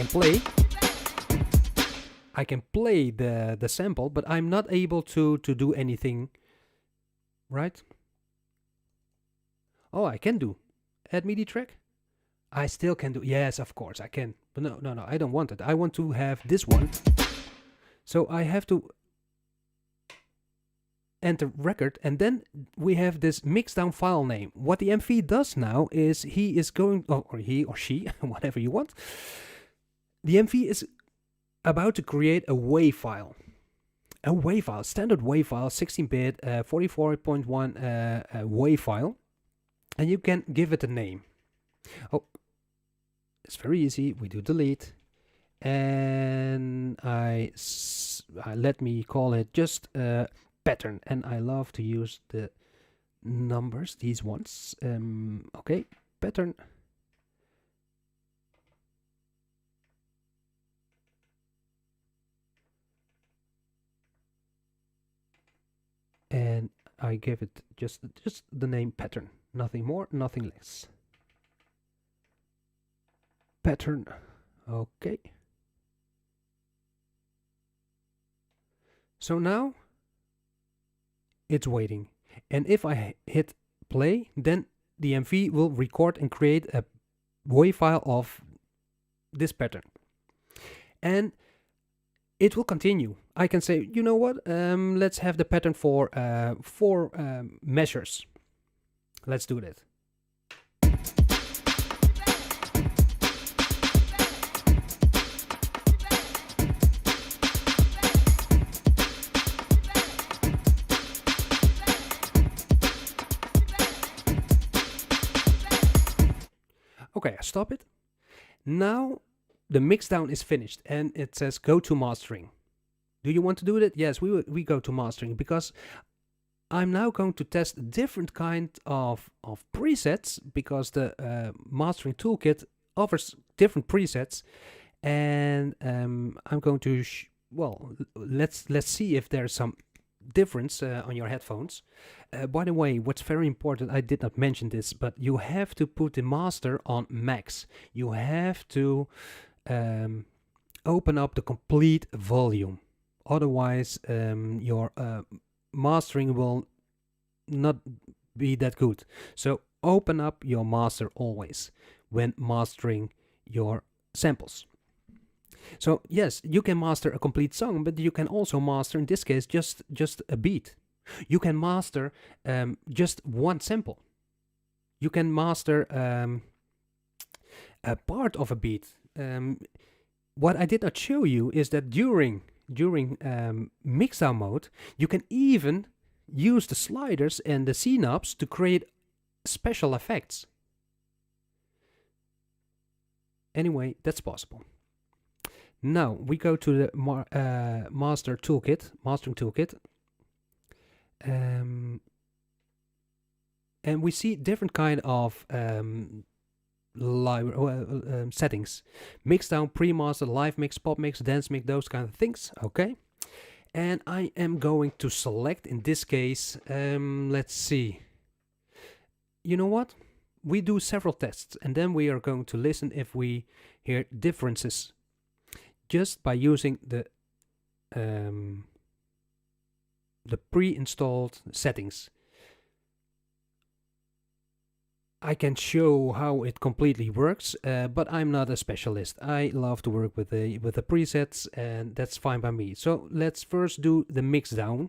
[SPEAKER 1] can play the sample, but I'm not able to do anything, right? Oh, I can do add MIDI track. I still can do, yes, of course I can, but no, I don't want it. I want to have this one. So I have to enter record, and then we have this mixdown file name. What the MV does now is he is going, or he or she, whatever you want. The MV is about to create a WAV file. A WAV file, standard WAV file, 16-bit, 44.1 WAV file. And you can give it a name. Oh, it's very easy. We do delete. And let me call it just pattern. And I love to use the numbers, these ones. Okay, pattern. And I give it just the name pattern, nothing more, nothing less. Pattern, okay. So now it's waiting, and if I hit play, then the MV will record and create a WAV file of this pattern, and it will continue. I can say, you know what, let's have the pattern for 4 measures. Let's do that. Okay, I stop it. Now the mixdown is finished and it says go to mastering. Do you want to do that? Yes, we go to mastering, because I'm now going to test a different kind of presets, because the mastering toolkit offers different presets, and I'm going to let's see if there's some difference on your headphones. By the way, what's very important, I did not mention this, but you have to put the master on max. You have to open up the complete volume, otherwise your mastering will not be that good. So open up your master always when mastering your samples. So yes, you can master a complete song, but you can also master, in this case, just a beat. You can master just one sample. You can master a part of a beat. What I did not show you is that during mixdown mode, you can even use the sliders and the C knobs to create special effects. Anyway, that's possible. Now we go to the mastering toolkit, and we see different kind of settings: mixdown, pre-master, live mix, pop mix, dance mix, those kind of things. Okay, and I am going to select, in this case, let's see. You know what? We do several tests, and then we are going to listen if we hear differences just by using the pre-installed settings. I can show how it completely works, but I'm not a specialist. I love to work with the presets, and that's fine by me. So let's first do the mix down.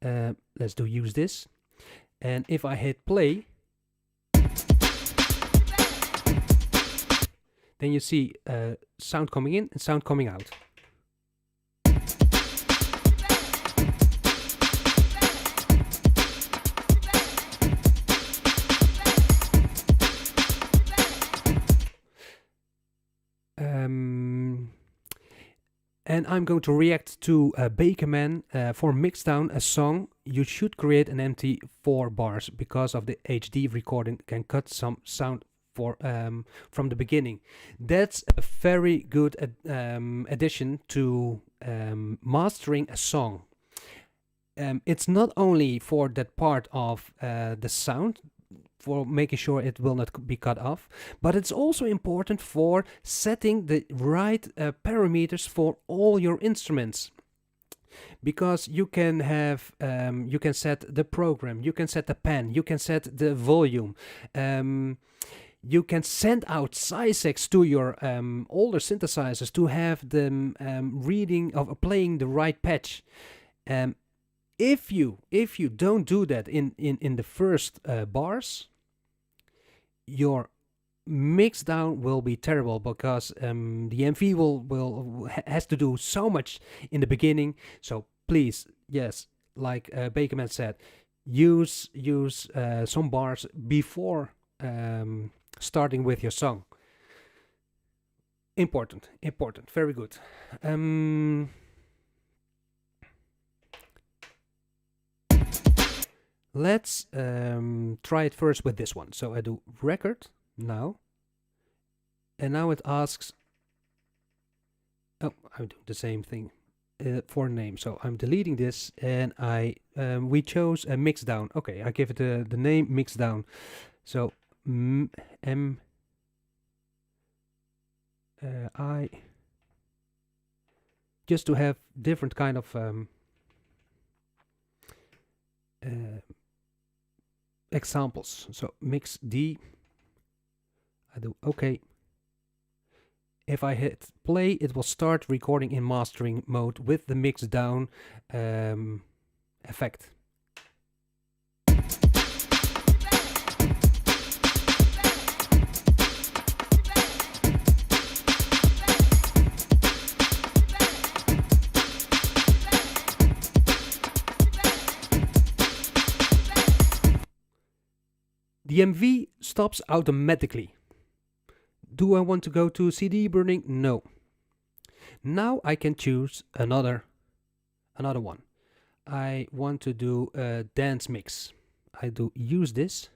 [SPEAKER 1] Let's use this, and if I hit play, then you see sound coming in and sound coming out. And I'm going to react to Bakerman. For mixdown a song, you should create an empty 4 bars, because of the HD recording can cut some sound from the beginning. That's a very good addition to mastering a song. It's not only for that part of the sound, for making sure it will not be cut off, but it's also important for setting the right parameters for all your instruments, because you can have you can set the program, you can set the pen, you can set the volume, you can send out SysEx to your older synthesizers to have them reading of playing the right patch. If you don't do that in the first bars, your mixdown will be terrible, because the MV has to do so much in the beginning. So please, yes, like Bakerman said, use some bars before starting with your song. Important, very good. Let's try it first with this one. So I do record now, and now it asks, oh, I'm doing the same thing for name. So I'm deleting this, and we chose a mixdown. Okay, I give it the name mixdown. So I just to have different kind of examples. So mix D, I do OK. If I hit play, it will start recording in mastering mode with the mix down effect. The MV stops automatically. Do I want to go to CD burning? No. Now I can choose another one. I want to do a dance mix. I do use this.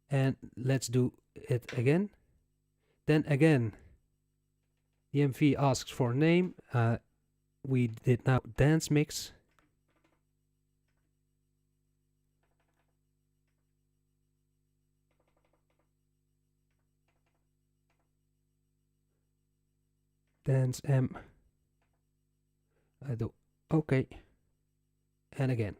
[SPEAKER 1] And let's do it again. Then again, the MV asks for a name. We did now dance mix. Dance M. I do okay. And again.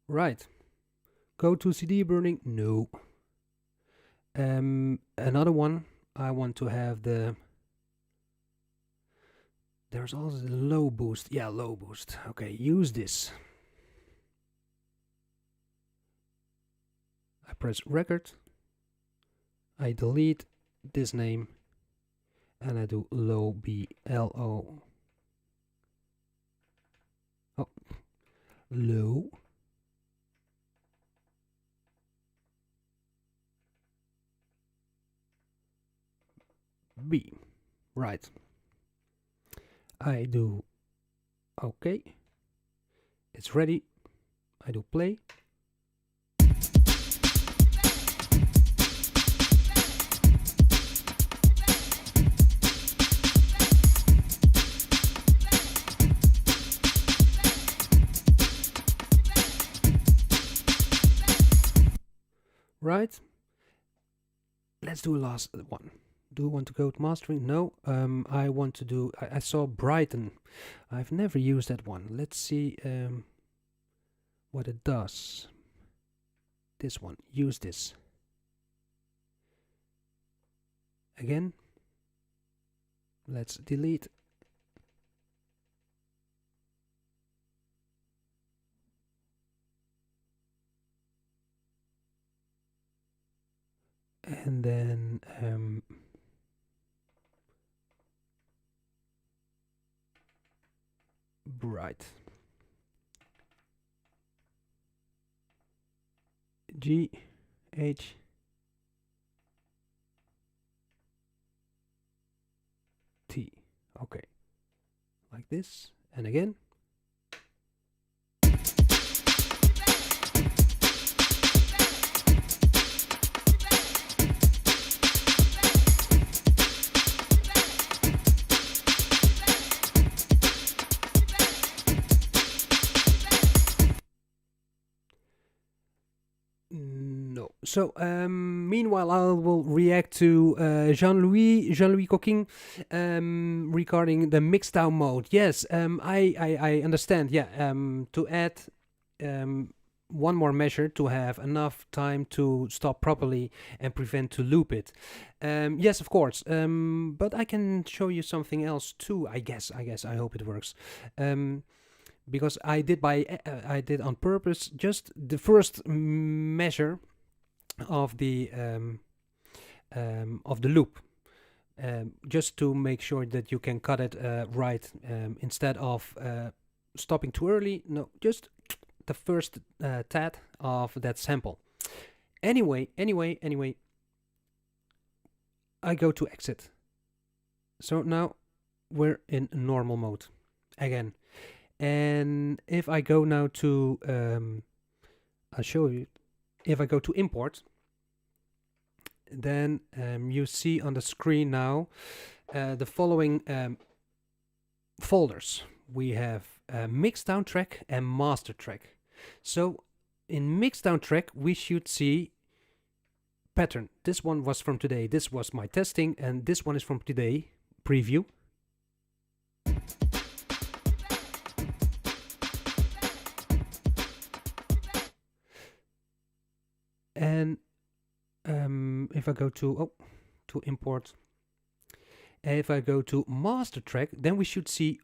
[SPEAKER 1] Right. Go to CD burning? No. Another one. I want to have the... There's also the low boost. Yeah, low boost. Okay, use this. I press record. I delete this name. And I do low B, L-O. Oh. Low. B. Right. I do okay. It's ready. I do play. Right. Let's do a last one. Do you want to go to mastering? No. I want to do... I saw Brighton. I've never used that one. Let's see what it does. This one. Use this. Again. Let's delete. And then... Bright. G H T. Okay. Like this. And again. So, meanwhile, I will react to Jean-Louis Coquin regarding the mixdown mode. Yes, I understand. Yeah, to add one more measure to have enough time to stop properly and prevent to loop it. Yes, of course. But I can show you something else too. I guess. I hope it works. Because I did on purpose just the first measure of the loop, just to make sure that you can cut it right, instead of stopping too early. No, just the first tad of that sample. Anyway, I go to exit. So now we're in normal mode again. And if I go now to I'll show you. If I go to import, then you see on the screen now the following folders. We have mixdown track and master track. So in mixdown track, we should see pattern. This one was from today. This was my testing, and this one is from today, preview. And if I go to import, if I go to master track, then we should see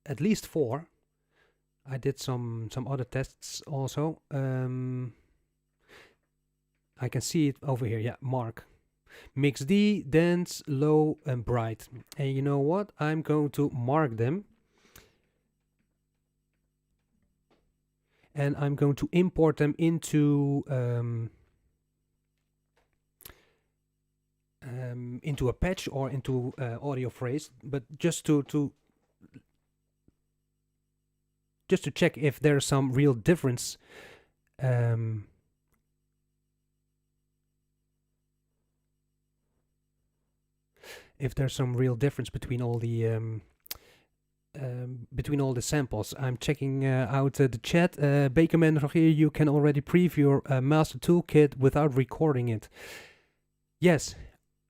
[SPEAKER 1] at least 4. I did some other tests also. I can see it over here. Yeah, mark. Mix D, dance, low, and bright. And you know what? I'm going to mark them. And I'm going to import them into into a patch or into audio phrase, but just to check if there's some real difference. If there's some real difference between all the samples. I'm checking out the chat. Bakerman Rogier, you can already preview your master toolkit without recording it. Yes,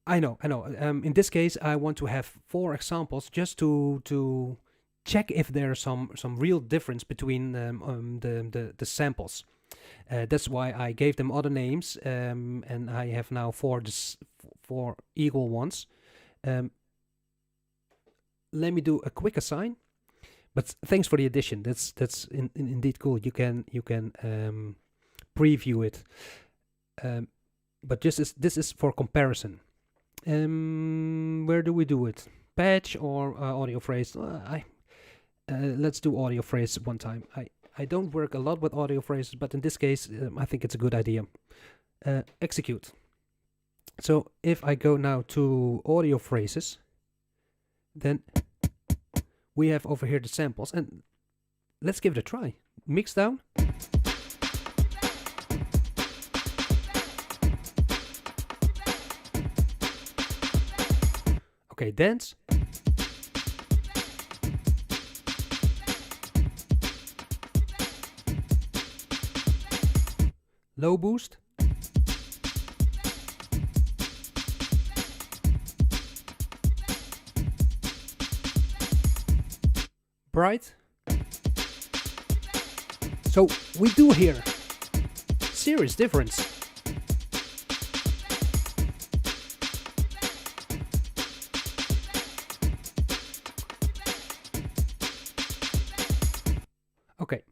[SPEAKER 1] I know. In this case, I want to have 4 examples just to check if there's some real difference between the samples. That's why I gave them other names, and I have now 4 equal ones. Let me do a quick assign, but thanks for the addition. That's indeed cool. You can preview it, but this is for comparison. Where do we do it? Patch or audio phrase? Let's do audio phrase one time. I don't work a lot with audio phrases, but in this case, I think it's a good idea. Execute. So if I go now to audio phrases, then we have over here the samples, and let's give it a try. Mix down. Okay, dance. Low boost. Bright. So we do hear serious difference. Okay.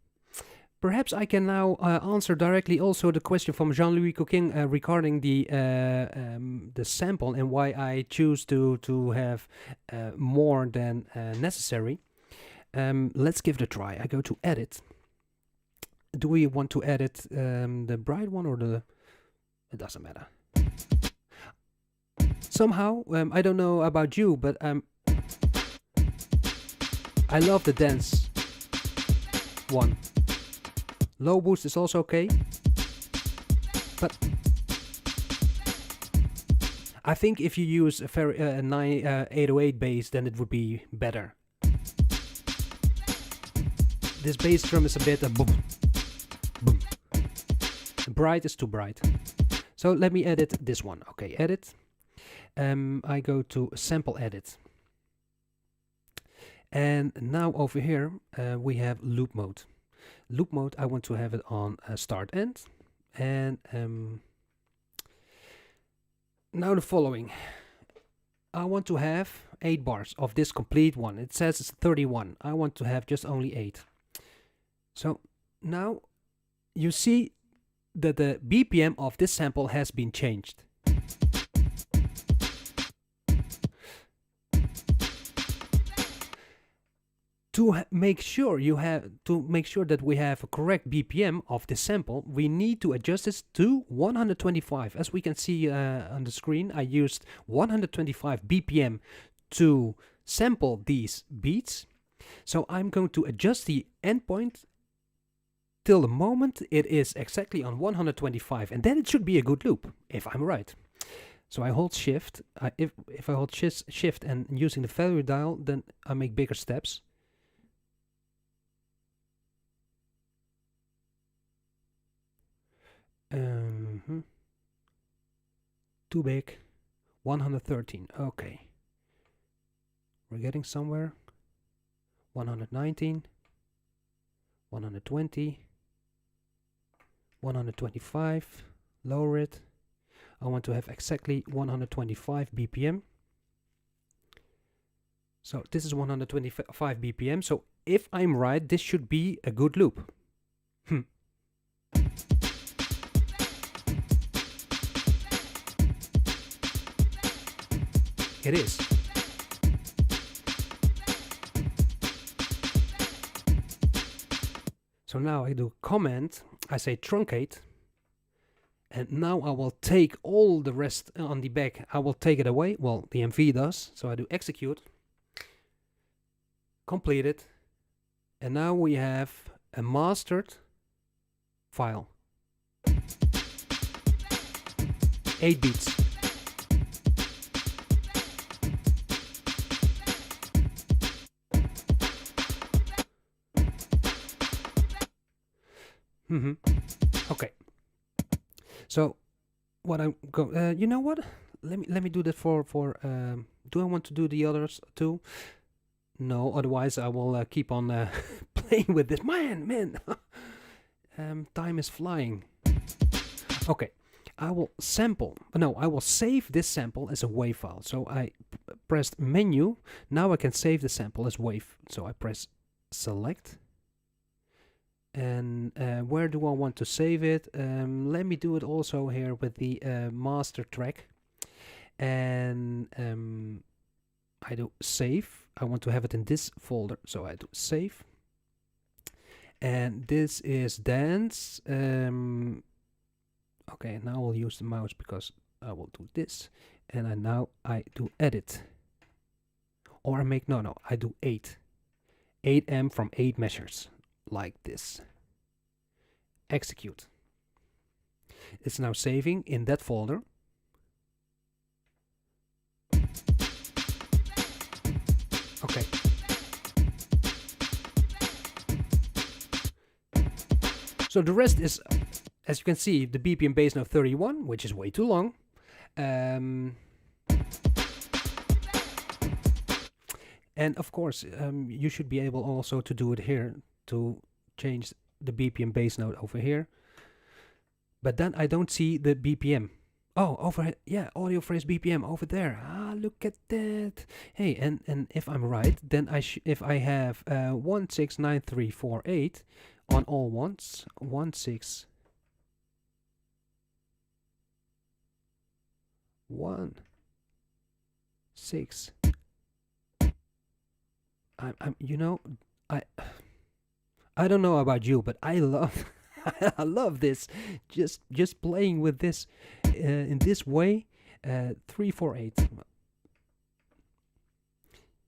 [SPEAKER 1] Perhaps I can now answer directly also the question from Jean-Louis Coquin regarding the sample and why I choose to have more than necessary. Let's give it a try. I go to edit. Do we want to edit the bright one or the... It doesn't matter. Somehow, I don't know about you, but I love the dance one. Low boost is also okay, but I think if you use a very 808 bass, then it would be better. This bass drum is a bit boom, boom. Bright is too bright. So let me edit this one. Okay, edit. I go to sample edit. And now over here we have loop mode. Loop mode, I want to have it on start end. And now the following. I want to have 8 bars of this complete one. It says it's 31. I want to have just only 8. So now you see that the BPM of this sample has been changed. To make sure that we have a correct BPM of the sample, we need to adjust this to 125. As we can see on the screen, I used 125 BPM to sample these beats. So I'm going to adjust the endpoint till the moment it is exactly on 125, and then it should be a good loop, if I'm right. So I hold shift. If I hold shift and using the value dial, then I make bigger steps. Too big. 113. Okay. We're getting somewhere. 119. 120. 125. Lower it. I want to have exactly 125 BPM. So this is 125 BPM. So if I'm right, this should be a good loop. It is. So now I do command, I say truncate, And now I will take all the rest on the back. I will take it away. Well, the MV does. So I do execute. Complete it. And now we have a mastered file. 8 beats. Okay. So what I'm going, you know what? Let me do that for do I want to do the others too? No, otherwise I will keep on playing with this. Man. Time is flying. Okay. I will sample. No, I will save this sample as a WAV file. So I pressed menu. Now I can save the sample as WAV. So I press select. And where do I want to save it? Let me do it also here with the master track. And I do save. I want to have it in this folder. So I do save. And this is dance. Okay, now I'll use the mouse because I will do this. And now I do edit. Or I make, I do 8. 8M from 8 measures. Like this. Execute. It's now saving in that folder. Okay. So the rest is, as you can see, the BPM bass note 31, which is way too long. And of course, you should be able also to do it here to change the BPM bass note over here. But then I don't see the BPM. Oh, over here, yeah, audio phrase BPM over there. Ah, look at that. Hey, and if I'm right, then if I have 169348 on all ones, 16 you know, I don't know about you, but I love I love this. Just playing with this in this way. 348.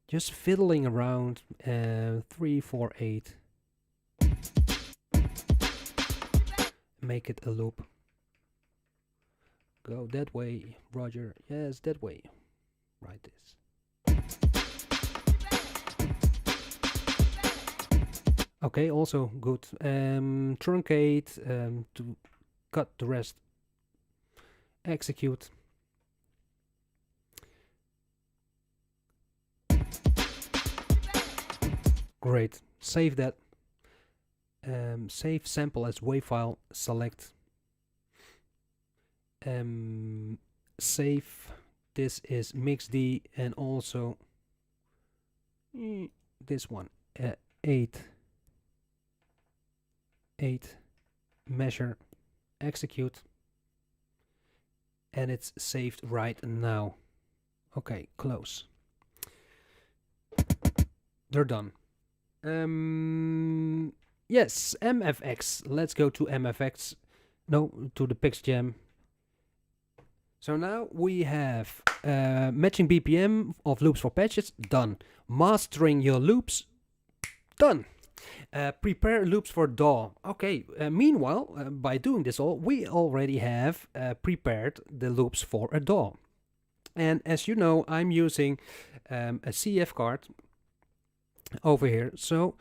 [SPEAKER 1] Just fiddling around. 348. Make it a loop. Go that way, Roger. Yes, that way. Right this. Okay, also good. Truncate to cut the rest. Execute. Great. Save that. Save sample as WAV file. Select. Save. This is mixd and also this one. 8 measure, execute, and it's saved right now. Okay, close. They're done. Yes, MFX. Let's go to MFX. No, to the PixJam. So now we have matching BPM of loops for patches, done. Mastering your loops, done. Prepare loops for DAW. Okay, meanwhile, by doing this all, we already have prepared the loops for a DAW. And as you know, I'm using a CF card over here. So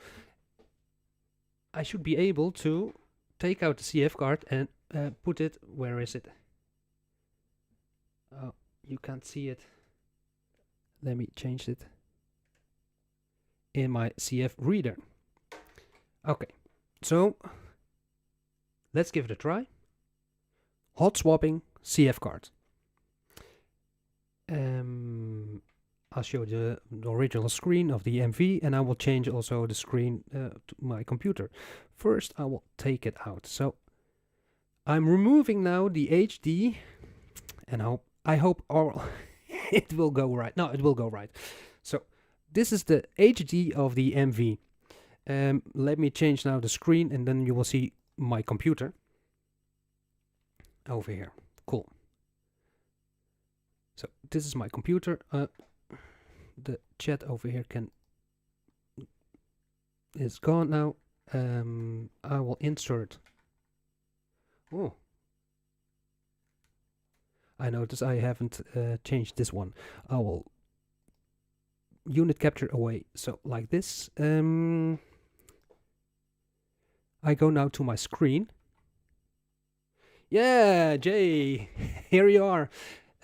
[SPEAKER 1] I should be able to take out the CF card and put it, where is it? Oh, you can't see it. Let me change it. In my CF reader. Okay, so let's give it a try. Hot swapping CF card. I'll show the original screen of the MV, and I will change also the screen to my computer. First, I will take it out. So I'm removing now the HD, and I hope it will go right. No, it will go right. So this is the HD of the MV. Let me change now the screen, and then you will see my computer. over here. Cool. So this is my computer. The chat over here is gone now. I will insert. Oh, I notice I haven't changed this one. I will unit capture away. So like this. I go now to my screen. Yeah, Jay, here you are.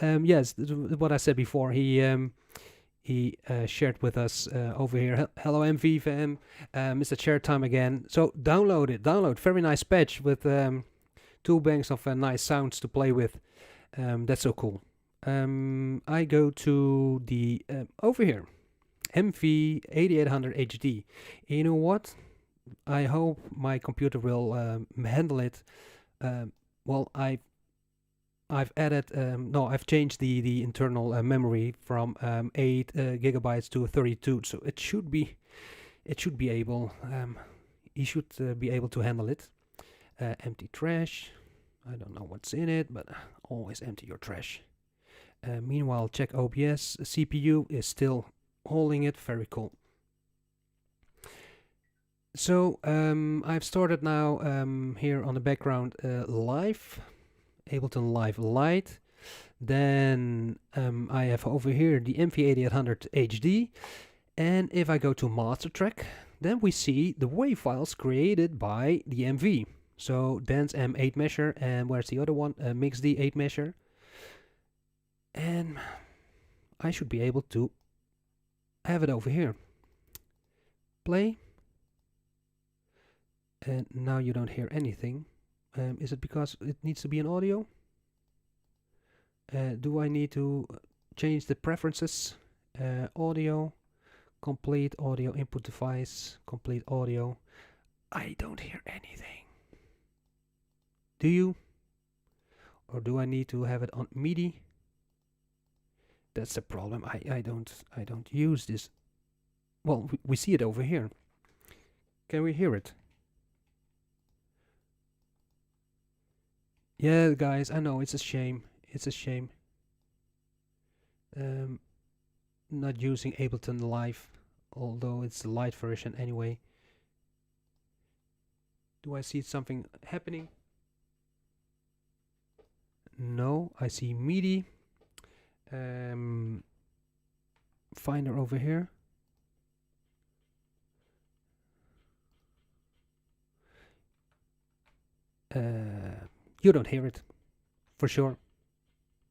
[SPEAKER 1] Yes, what I said before. He shared with us over here. Hello, MV fam. Mr. Chair time again. So download it. Download. Very nice patch with 2 banks of nice sounds to play with. That's so cool. I go to the over here, MV-8800 HD. You know what? I hope my computer will handle it. Well, I've added I've changed the internal memory from 8 gigabytes to 32, so it should be able. You should be able to handle it. Empty trash. I don't know what's in it, but always empty your trash. Meanwhile, check OBS. CPU is still holding it. Very cool. So I've started now here on the background live, Ableton Live Lite. Then I have over here the MV-8800 HD. And if I go to master track, then we see the wave files created by the MV. So Dance M8 measure, and where's the other one? Mix D 8 measure. And I should be able to have it over here. Play. And now you don't hear anything. Is it because it needs to be an audio? Do I need to change the preferences? Audio, complete audio input device, complete audio. I don't hear anything. Do you? Or do I need to have it on MIDI? That's the problem. I don't use this. Well, we see it over here. Can we hear it? Yeah, guys, I know it's a shame. It's a shame. Not using Ableton Live, although it's the light version anyway. Do I see something happening? No, I see MIDI. Finder over here. You don't hear it, for sure.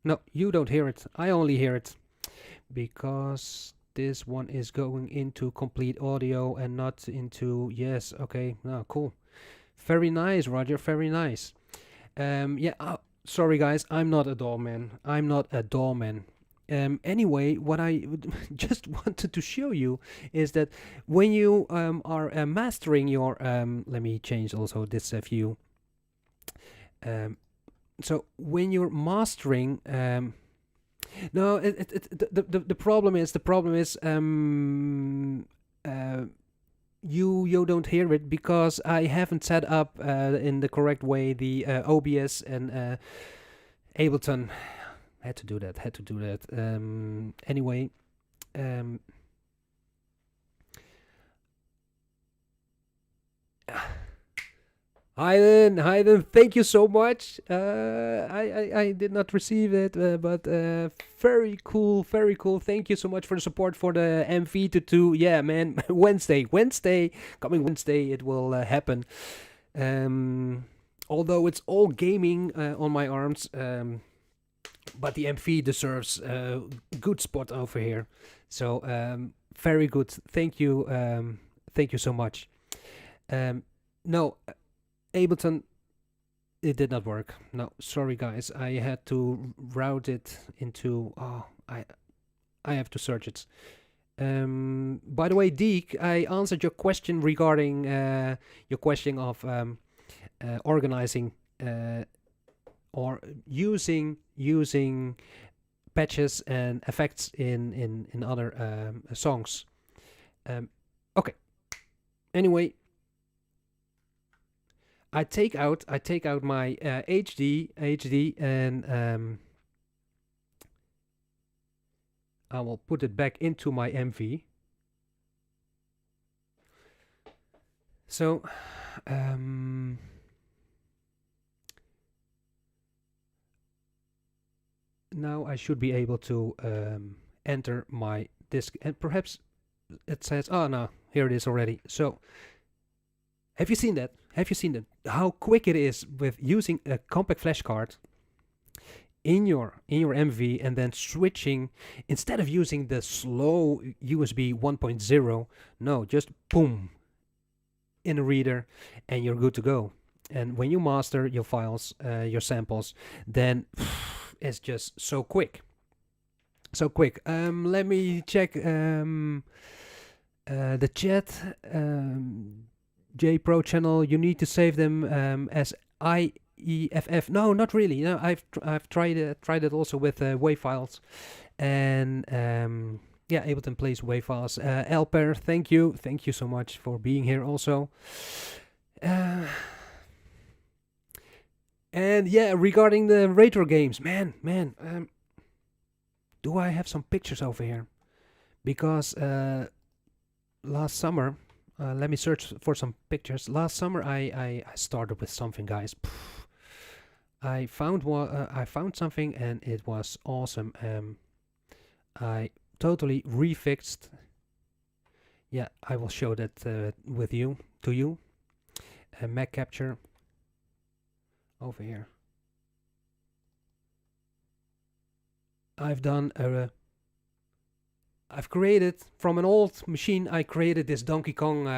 [SPEAKER 1] No, you don't hear it. I only hear it because this one is going into complete audio and not into, yes, okay, no, cool. Very nice, Roger, very nice. Yeah, sorry guys, I'm not a doorman. I'm not a doorman. Anyway, what I just wanted to show you is that when you are mastering your, let me change also this view. So when you're mastering, no, the problem is you don't hear it because I haven't set up in the correct way the OBS and Ableton. Had to do that. Anyway, Hi then, thank you so much. I did not receive it, but very cool. Thank you so much for the support for the MV-8800. Yeah, man, Wednesday, coming Wednesday, it will happen. Although it's all gaming on my arms, but the MV deserves a good spot over here. So very good. Thank you so much. No. Ableton, it did not work. No, sorry guys. I had to route it into. Oh, I have to search it. By the way, Deke, I answered your question regarding your question of organizing or using patches and effects in other songs. Okay. Anyway. I take out my HD, and I will put it back into my MV. So now I should be able to enter my disk, and perhaps it says, oh no, here it is already. So have you seen that? Have you seen that? How quick it is with using a compact flash card in your MV, and then switching, instead of using the slow USB 1.0, no, just boom in a reader and you're good to go. And when you master your files, your samples, then it's just so quick. So quick. Let me check the chat. JPro channel, you need to save them as IEFF. No, not really. No, I've tried it also with WAV files, and yeah, Ableton plays WAV files. Alper, thank you so much for being here also. And yeah, regarding the retro games, man, do I have some pictures over here? Because last summer, let me search for some pictures. Last summer, I started with something, guys. I found something, and it was awesome. I totally refixed. Yeah, I will show that to you. Mac Capture over here. I've created from an old machine. I created this Donkey Kong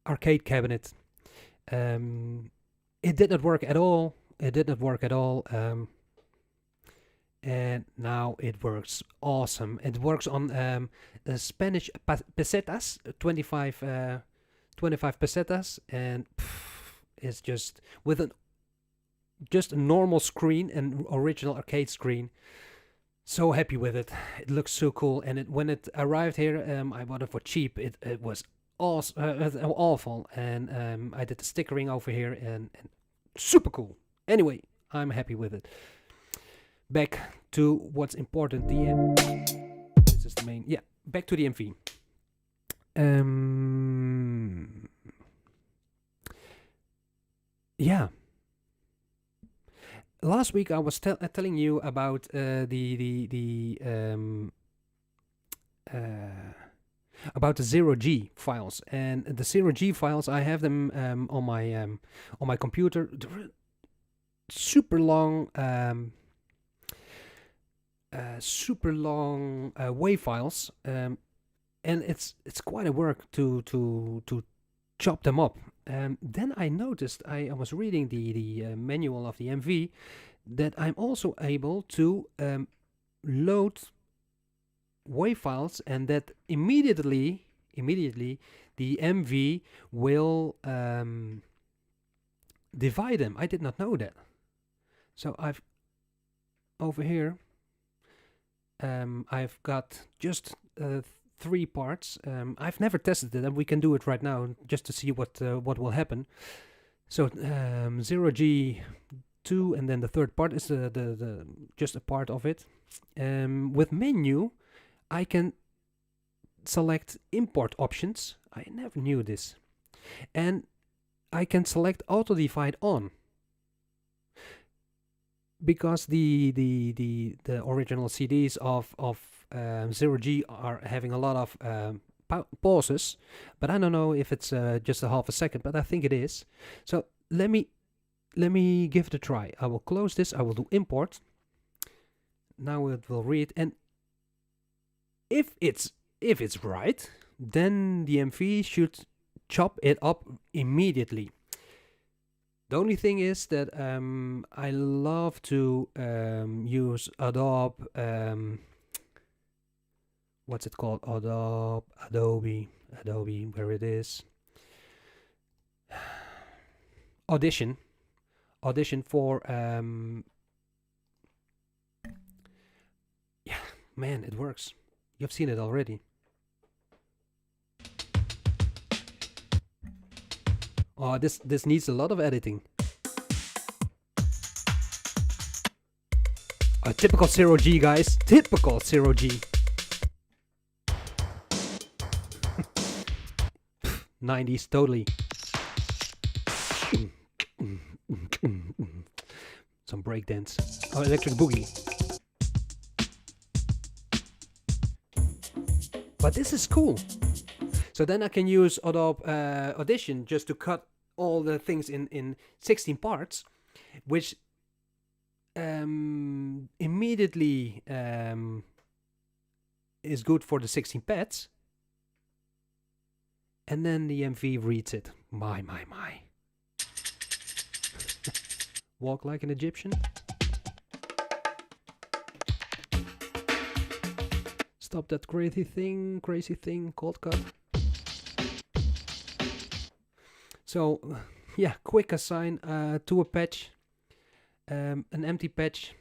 [SPEAKER 1] arcade cabinet. It did not work at all. And now it works awesome. It works on Spanish pesetas, 25 pesetas, and it's just with a normal screen, an original arcade screen. So happy with it. It looks so cool. And when it arrived here, I bought it for cheap. It was awful. And I did the stickering over here, and super cool. Anyway, I'm happy with it. Back to what's important. This is the main. Yeah, back to the MV. Yeah. Last week I was telling you about about the 0G files, and the 0G files, I have them on my computer. Super long WAV files, and it's quite a work to chop them up. Then I noticed, I was reading the manual of the MV, that I'm also able to load WAV files, and that immediately the MV will divide them. I did not know that. So I've over here I've got just 3 parts. I've never tested it, and we can do it right now just to see what will happen. So 0G2, and then the third part is the just a part of it. With menu, I can select import options. I never knew this, and I can select auto divide on, because the original CDs of 0G are having a lot of pauses, but I don't know if it's just a half a second, but I think it is. So let me give it a try. I will close this. I will do import. Now it will read, and if it's right, then the MV should chop it up immediately. The only thing is that I love to use Adobe. What's it called? Adobe, where it is. Audition for yeah, man, it works. You've seen it already. Oh, this needs a lot of editing. A typical 0G, guys. Typical 0G. 90s, totally. Some breakdance. Oh, electric boogie. But this is cool. So then I can use Adobe Audition just to cut all the things in 16 parts, which immediately is good for the 16 pads. And then the MV reads it. My. Walk like an Egyptian. Stop that crazy thing, cold cut. So, yeah, quick assign to a patch, an empty patch,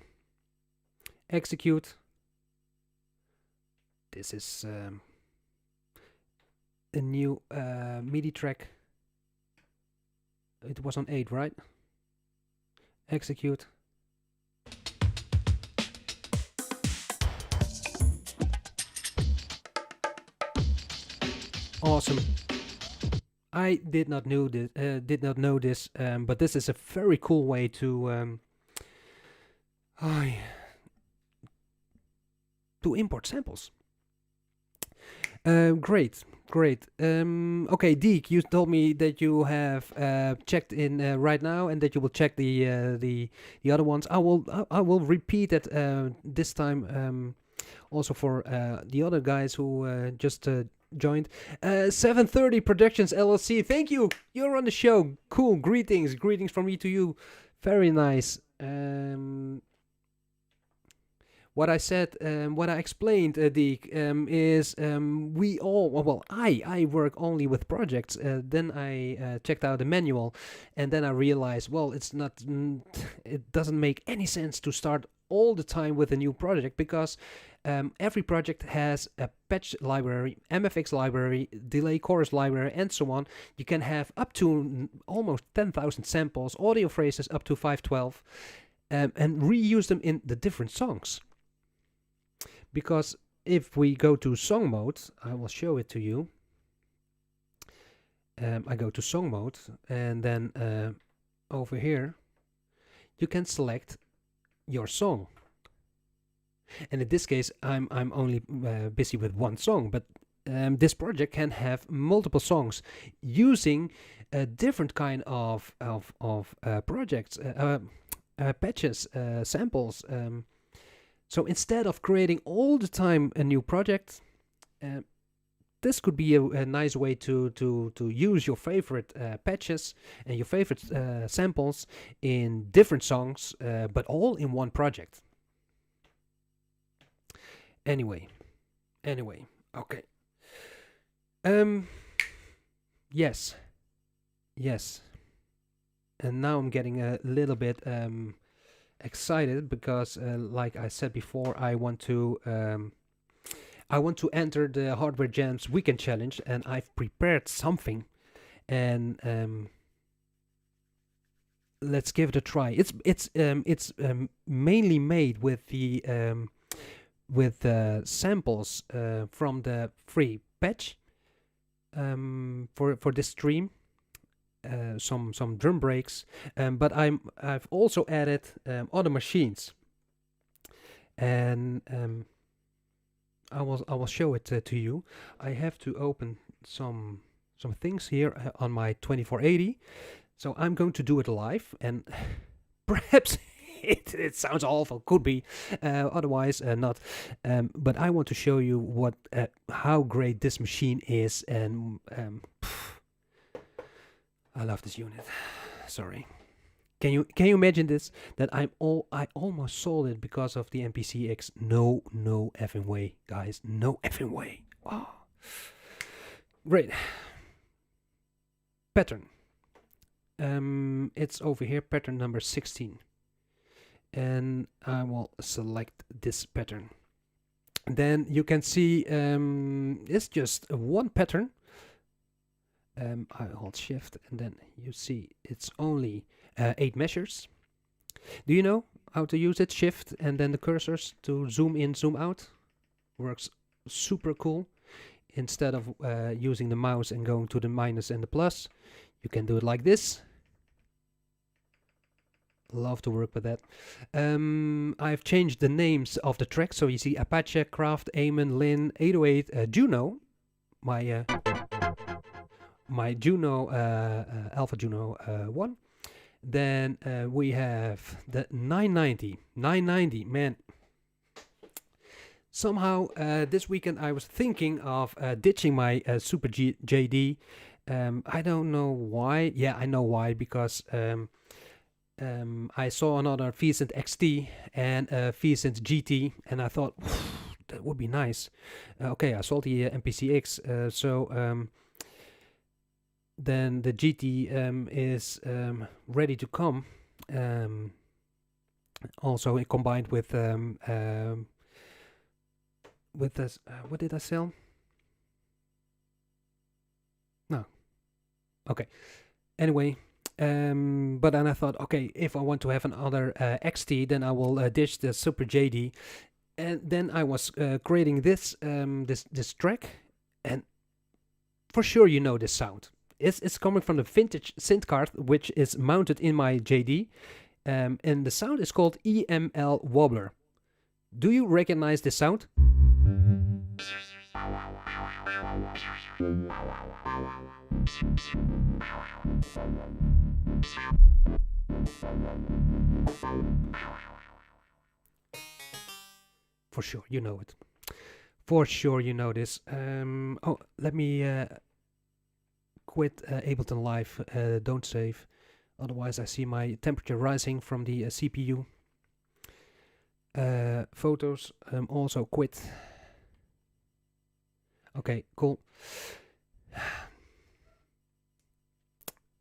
[SPEAKER 1] execute. This is a new MIDI track. It was on 8, right? Execute. Awesome. I did not know this, but this is a very cool way to import samples. Great. Okay, Deek, you told me that you have checked in right now, and that you will check the other ones. I will repeat it this time also for the other guys who just joined. 730 Productions LLC. Thank you. You're on the show. Cool. Greetings from me to you. Very nice. What I said, what I explained, Deek, is we all, well, I work only with projects. Then I checked out the manual, and then I realized, well, it's not, it doesn't make any sense to start all the time with a new project, because every project has a patch library, MFX library, delay chorus library, and so on. You can have up to almost 10,000 samples, audio phrases up to 512, and reuse them in the different songs. Because if we go to song mode, I will show it to you. I go to song mode, and then over here, you can select your song. And in this case, I'm only busy with one song, but this project can have multiple songs using a different kind of projects, patches, samples. So instead of creating all the time a new project, this could be a nice way to use your favorite patches and your favorite samples in different songs, but all in one project. Anyway, okay. Yes. And now I'm getting a little bit excited, because like I said before, I want to enter the Hardware Jams Weekend Challenge, and I've prepared something, and let's give it a try. It's mainly made with the samples from the free patch for this stream. Some drum breaks, but I've also added other machines, and I will show it to you. I have to open some things here on my 2480, so I'm going to do it live, and perhaps it sounds awful, could be, otherwise not, but I want to show you how great this machine is, and I love this unit. Sorry. Can you imagine this? That I almost sold it because of the MPCX. No effing way, guys. No effing way. Wow. Great. Pattern. It's over here, pattern number 16. And I will select this pattern. Then you can see it's just one pattern. I hold shift and then you see it's only 8 measures. Do you know how to use it? Shift and then the cursors to zoom in, zoom out. Works super cool. Instead of using the mouse and going to the minus and the plus, you can do it like this. Love to work with that. I've changed the names of the tracks, so you see Apache, Craft, Eamon, Lin, 808, Juno, my Juno, Alpha Juno 1. Then we have the 990, man. Somehow this weekend I was thinking of ditching my Super JD. I don't know why. Yeah, I know why, because I saw another V-synth XT and V-synth GT, and I thought that would be nice. Okay, I sold the MPCX, so then the GT is ready to come. Also combined with this, what did I sell? No. Okay. Anyway. But then I thought, okay, if I want to have another XT, then I will ditch the Super JD. And then I was creating this this track, and for sure you know this sound. It's coming from the vintage synth card, which is mounted in my JD, and the sound is called Eml Wobbler. Do you recognize this sound? For sure, you know it. For sure, you know this. Oh, let me quit Ableton Live. Don't save. Otherwise, I see my temperature rising from the CPU. Photos, also quit. Okay, cool.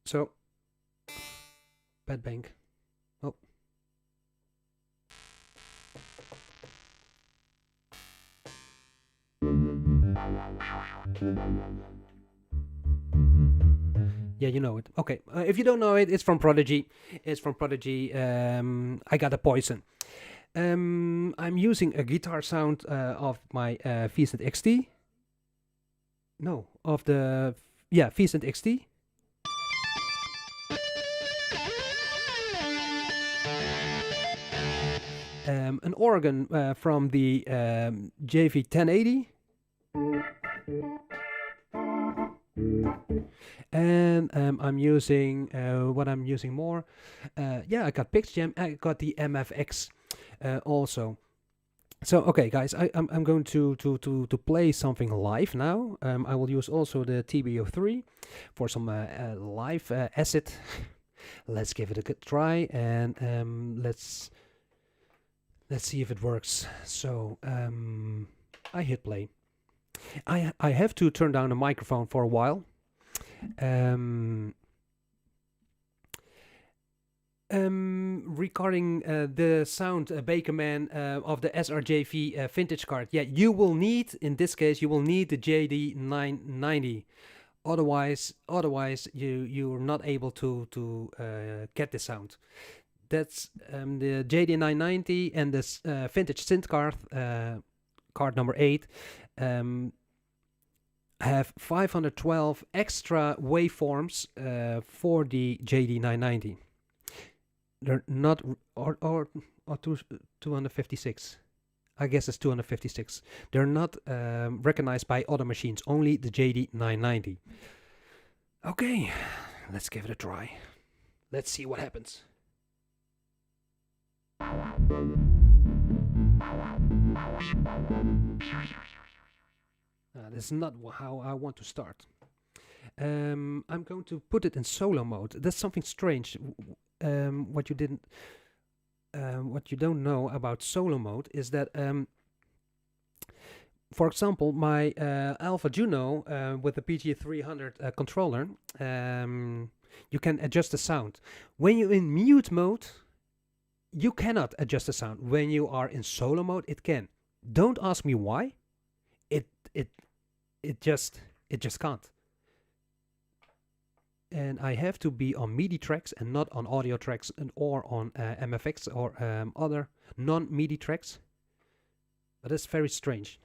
[SPEAKER 1] So, bed bank. Oh. Yeah, you know it. Okay, if you don't know it, it's from Prodigy. It's from Prodigy. I Got a Poison. I'm using a guitar sound of my V-synth XT. No, of the V-synth XT. An organ from the JV1080. And I'm using what I'm using more. I got PixJam. I got the MFX also. So okay, guys, I'm going to play something live now. I will use also the TB03 for some live acid. Let's give it a good try, and let's see if it works. So I hit play. I have to turn down the microphone for a while. Recording the sound Bakerman of the sRJV vintage card. Yeah, you will need, in this case, you will need the JD990. Otherwise you're not able to get the sound. That's the JD990 and this vintage synth card, card number 8. Have 512 extra waveforms for the JD990. They're not, or 256. I guess it's 256. They're not recognized by other machines, only the JD990. Okay, let's give it a try. Let's see what happens. This is not how I want to start. I'm going to put it in solo mode. That's something strange. What you don't know about solo mode is that, for example, my Alpha Juno with the PG300 controller, you can adjust the sound. When you're in mute mode, you cannot adjust the sound. When you are in solo mode, it can. Don't ask me why. It just can't. and I have to be on MIDI tracks and not on audio tracks or on MFX or other non-MIDI tracks. But that's very strange.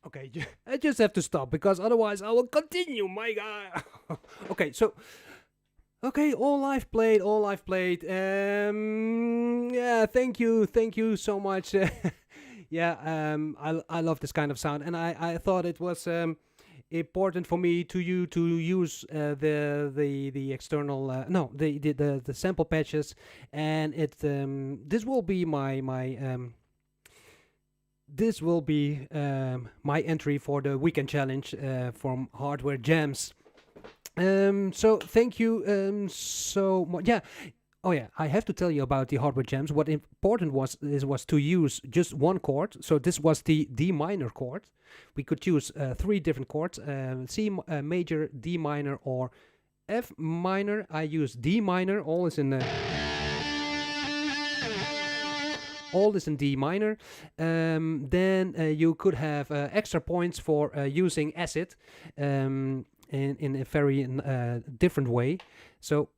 [SPEAKER 1] Okay, I just have to stop because otherwise I will continue, my guy. Okay, so okay, all I've played, all I've played. Yeah, thank you so much. Yeah, I love this kind of sound, and I thought it was important for me to use the external no the sample patches, and it this will be my entry for the weekend challenge from Hardware Jams. So thank you so much. Yeah. Oh yeah, I have to tell you about the Hardware Jams. What important was to use just one chord. So this was the D minor chord. We could choose 3 different chords: C major, D minor, or F minor. I use D minor. All is in D minor. Then you could have extra points for using acid in a very different way. So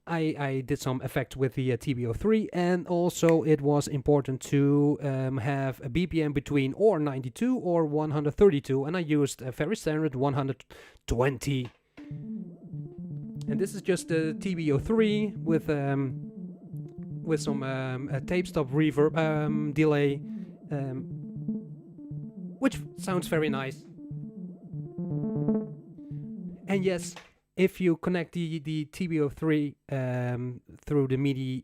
[SPEAKER 1] I did some effect with the TB-03, and also it was important to have a BPM between or 92 or 132, and I used a very standard 120. And this is just the TB-03 with some tape stop reverb delay, which sounds very nice. And yes, if you connect the TB-03 through the MIDI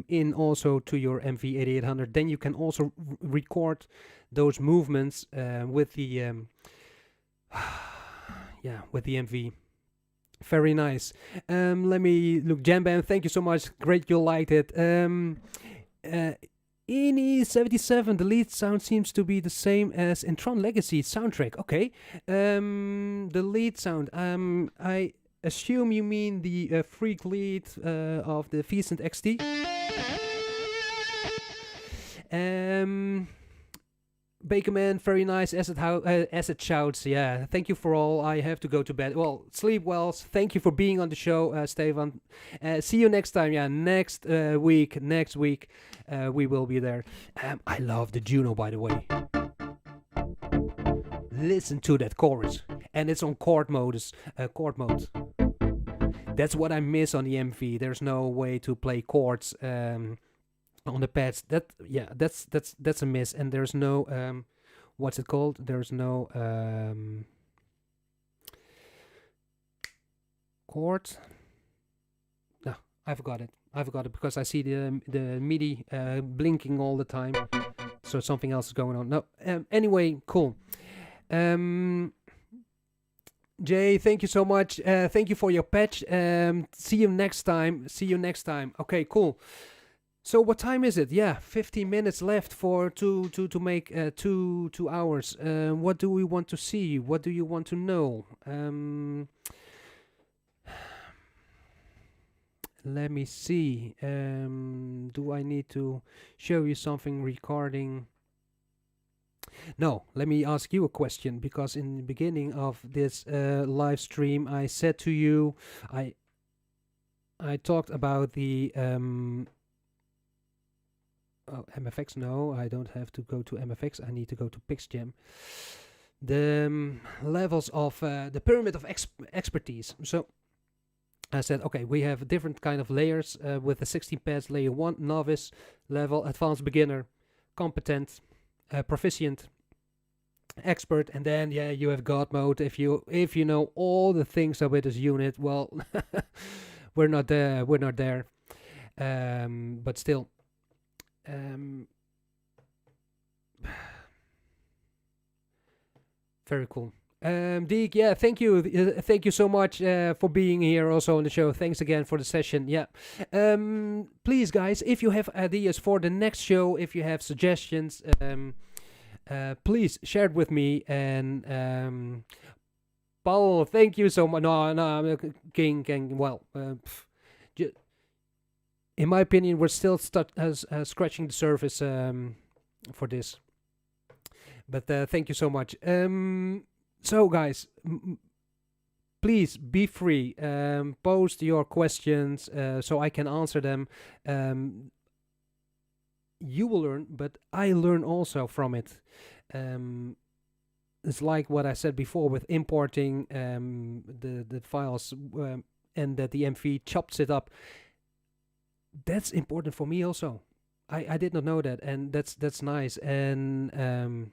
[SPEAKER 1] in also to your MV-8800, then you can also record those movements with the yeah, with the MV. Very nice. Let me look. Jam Band, thank you so much. Great, you liked it. Eni77, the lead sound seems to be the same as in Tron Legacy soundtrack. Okay. The lead sound. I assume you mean the freak lead of the V-synth XT. Bakerman, very nice. Acid shouts. Yeah, thank you for all. I have to go to bed. Well, sleep well. Thank you for being on the show, Stefan. See you next time. Yeah, next week. We will be there. I love the Juno, by the way. Listen to that chorus, and it's on chord mode. That's what I miss on the MV. There's no way to play chords on the pads. That's a miss. And there's no what's it called? There's no chord. No, I forgot it because I see the MIDI blinking all the time. So something else is going on. No. Anyway, cool. Jay, thank you so much. Thank you for your patch. See you next time. Okay, cool. So what time is it? Yeah, 15 minutes left to make 2 hours. What do we want to see? What do you want to know? Let me see. Do I need to show you something regarding? No, let me ask you a question, because in the beginning of this live stream I said to you, I talked about the MFX. No, I don't have to go to MFX. I need to go to PixJam. The levels of the pyramid of expertise. So I said, okay, we have different kind of layers with the 16 pads. Layer 1, novice level, advanced beginner, competent, proficient, expert, and then yeah, you have God mode. If you know all the things about this unit, well, we're not there. But still. Very cool. Deek, yeah, thank you. Thank you so much for being here also on the show. Thanks again for the session. Yeah. Please, guys, if you have ideas for the next show, if you have suggestions, please share it with me. And Paul, thank you so much. No, King. Well, in my opinion, we're still scratching the surface for this. But thank you so much. So, guys, please be free. Post your questions so I can answer them. You will learn, but I learn also from it. It's like what I said before with importing the files and that the MV chops it up. That's important for me also. I did not know that, and that's nice. And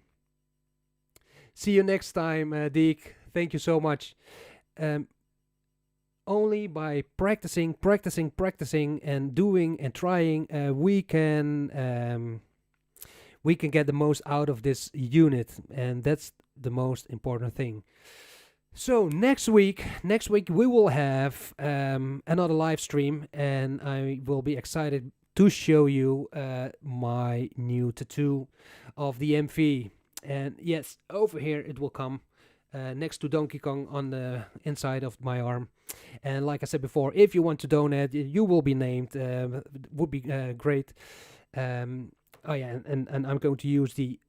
[SPEAKER 1] see you next time, Deek. Thank you so much. Only by practicing, and doing and trying, we can get the most out of this unit, and that's the most important thing. So next week we will have another live stream, and I will be excited to show you my new tattoo of the MV. And yes, over here it will come next to Donkey Kong on the inside of my arm. And like I said before, if you want to donate, you will be named. Would be great. Oh yeah, and I'm going to use the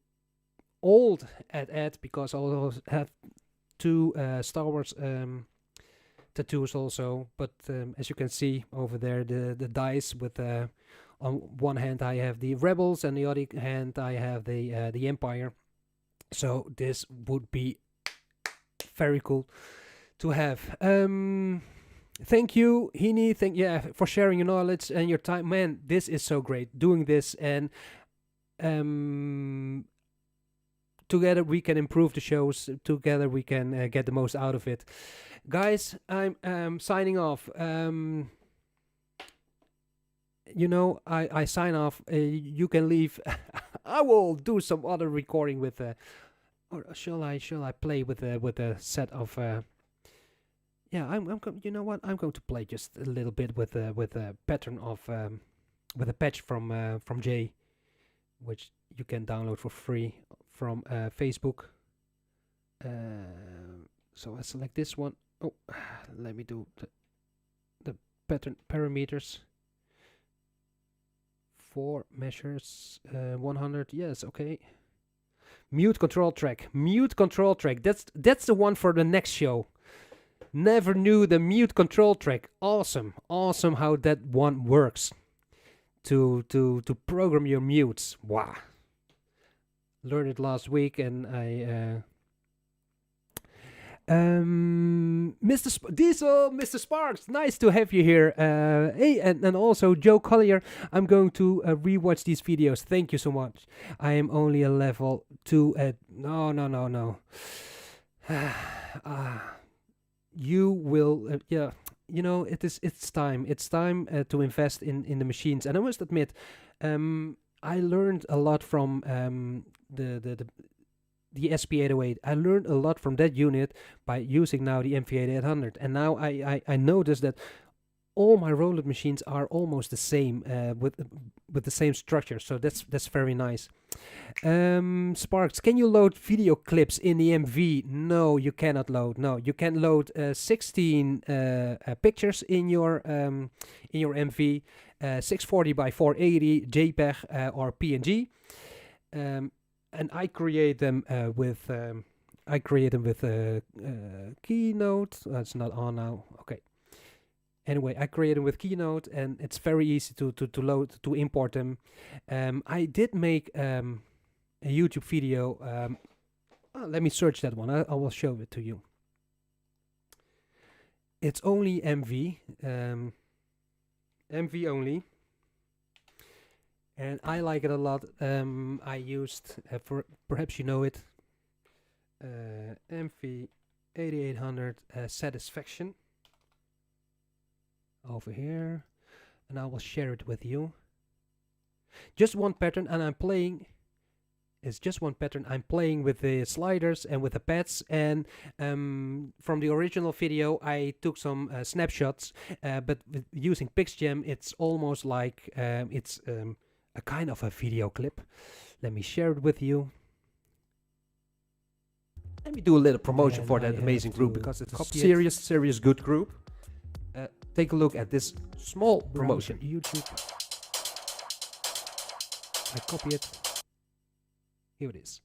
[SPEAKER 1] old ad because I also have two Star Wars tattoos also. But as you can see over there, the dice with on one hand I have the Rebels, and the other hand I have the Empire. So this would be very cool to have. Thank you, Heaney. For sharing your knowledge and your time. Man, this is so great doing this, and together we can improve the shows. Together we can get the most out of it. Guys, I'm signing off. I sign off. You can leave. I will do some other recording with. Or shall I play with a set of? You know what? I'm going to play just a little bit with a pattern of with a patch from Jay, which you can download for free from Facebook. So I select this one. Oh, let me do the pattern parameters. 4 measures, 100. Yes, okay. Mute control track. That's the one for the next show. Never knew the mute control track. Awesome how that one works. To program your mutes. Wow. Learned it last week, and I Mr. Sparks, nice to have you here. Hey, and also Joe Collier. I'm going to rewatch these videos. Thank you so much. I am only a level 2 at. No. You will. Yeah. It's time. It's time to invest in the machines. And I must admit, I learned a lot from the SP808. I learned a lot from that unit by using now the MV-8800, and now I noticed that all my Roland machines are almost the same with the same structure. So that's very nice. Sparks, can you load video clips in the MV? No, you cannot load. No, you can load 16 pictures in your MV, 640 by 480 JPEG or PNG. And I create them with Keynote. It's not on now. Okay. Anyway, I create them with Keynote, and it's very easy to load, to import them. I did make a YouTube video. Let me search that one. I will show it to you. It's only MV. MV only. And I like it a lot. I used, perhaps you know it, MV-8800 Satisfaction. Over here. And I will share it with you. Just one pattern, and I'm playing It's just one pattern. I'm playing with the sliders and with the pads, and from the original video I took some snapshots, but with using PixJam it's almost like it's a kind of a video clip. Let me share it with you. Let me do a little promotion for that amazing group, because it's a serious good group. Take a look at this small promotion. YouTube. I copy it. Here it is.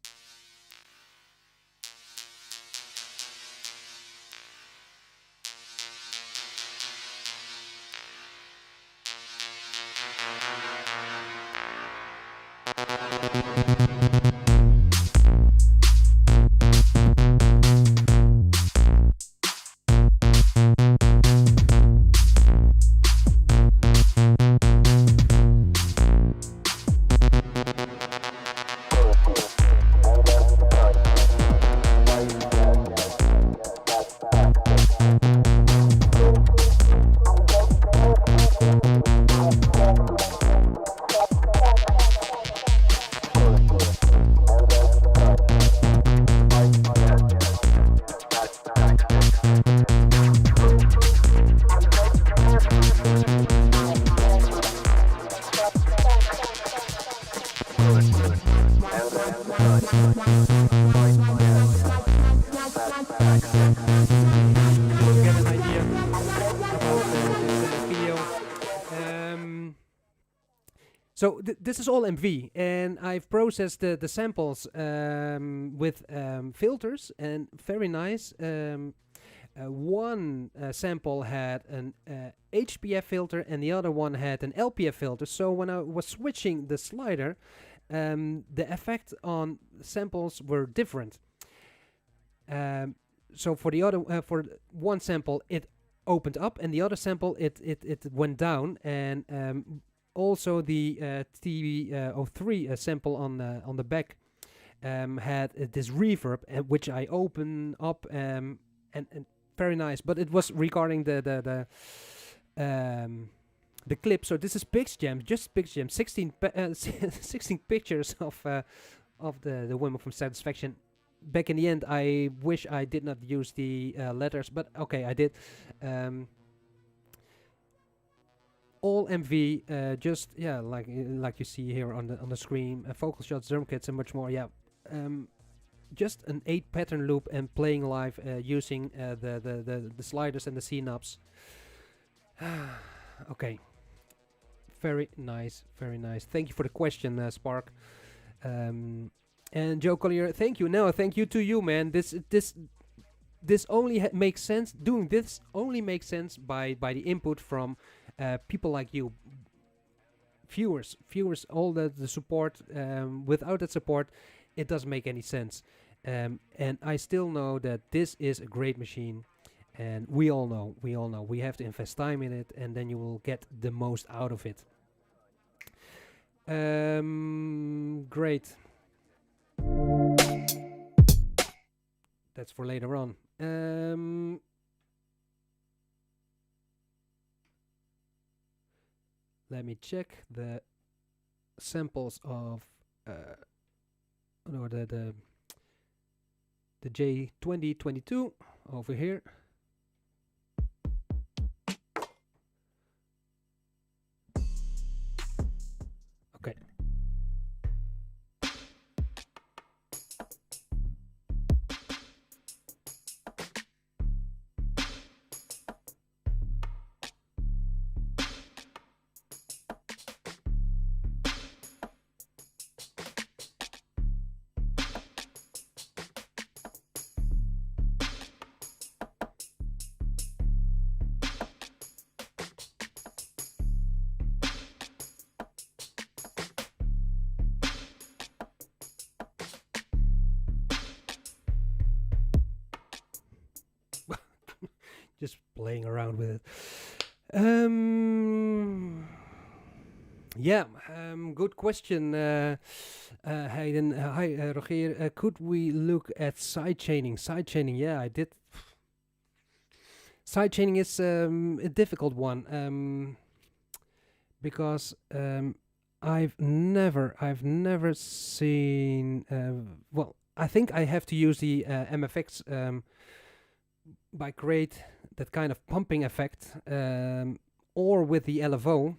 [SPEAKER 1] So this is all MV, and I've processed the samples with filters, and very nice. One sample had an HPF filter, and the other one had an LPF filter. So when I was switching the slider, the effect on samples were different. So for the other, for one sample, it opened up, and the other sample, it went down, and also the TV03 sample on the back had this reverb, which I open up, and very nice. But it was regarding the clip. So this is PixJam, just PixJam. 16 pictures of the women from Satisfaction. Back in the end, I wish I did not use the letters, but okay, I did. All MV, just like you see here on the screen, vocal shots, drum kits, and much more. Yeah, just an 8 pattern loop and playing live using the sliders and the C knobs. Okay, very nice, very nice. Thank you for the question, Spark. And Joe Collier, thank you. No, thank you to you, man. This only makes sense. Doing this only makes sense by the input from people like you, viewers, all the support. Without that support, it doesn't make any sense. And I still know that this is a great machine, and we all know we have to invest time in it, and then you will get the most out of it. Great. That's for later on. Let me check the samples of the J2022 over here. Okay. Just playing around with it. Yeah, good question, Hayden. Hi, Rogier. Could we look at sidechaining? Sidechaining, yeah, I did. Sidechaining is a difficult one, because I've never seen. Well, I think I have to use the MFX by create that kind of pumping effect, or with the LFO.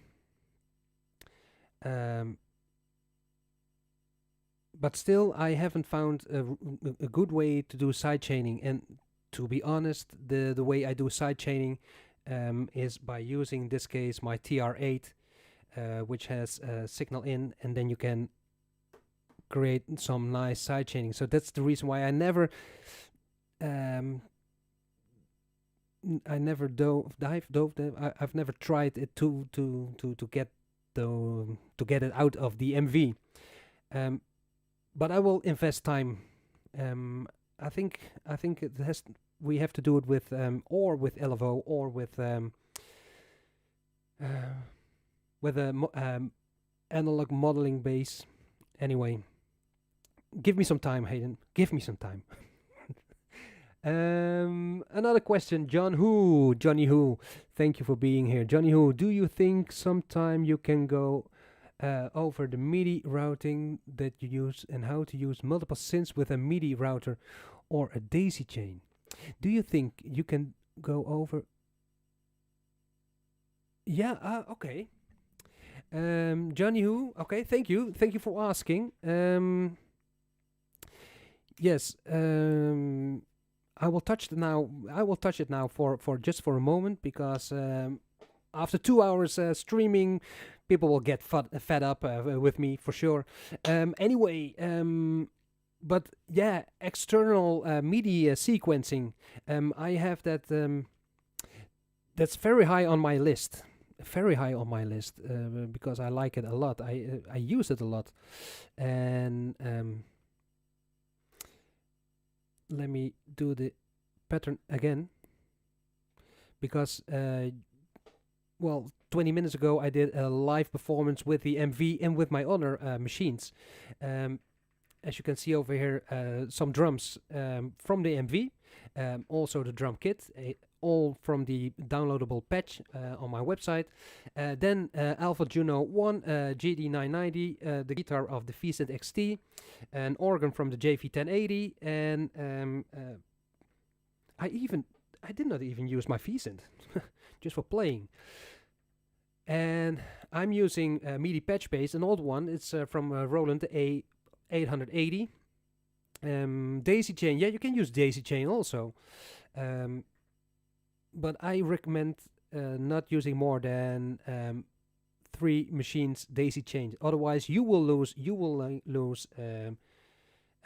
[SPEAKER 1] But still, I haven't found a good way to do sidechaining. And to be honest, the way I do sidechaining is by using, in this case, my TR8, which has a signal in, and then you can create some nice sidechaining. So that's the reason why I never I've never tried it to get it out of the MV. But I will invest time. I think we have to do it with or with LFO or with a analog modeling base. Anyway, give me some time, Hayden. Give me some time. Another question, Johnny Who. Thank you for being here, Johnny Who. Do you think sometime you can go over the MIDI routing that you use and how to use multiple synths with a MIDI router or a daisy chain? Do you think you can go over? Yeah, okay. Johnny Who, okay, thank you for asking. Yes, I will touch it now for just for a moment, because after 2 hours streaming, people will get fed up with me for sure. Anyway, but yeah, external MIDI sequencing. I have that. That's very high on my list. Because I like it a lot. I use it a lot, and let me do the pattern again, because well, 20 minutes ago I did a live performance with the MV and with my other machines. As you can see over here, some drums from the MV, also the drum kit, all from the downloadable patch on my website. Then Alpha Juno 1 GD990, the guitar of the V-synth XT, an organ from the JV1080, and I did not even use my V-synth just for playing. And I'm using MIDI patch base, an old one. It's from Roland MV-8800. Daisy chain, yeah, you can use daisy chain also. But I recommend not using more than 3 machines daisy chain. Otherwise, you will lose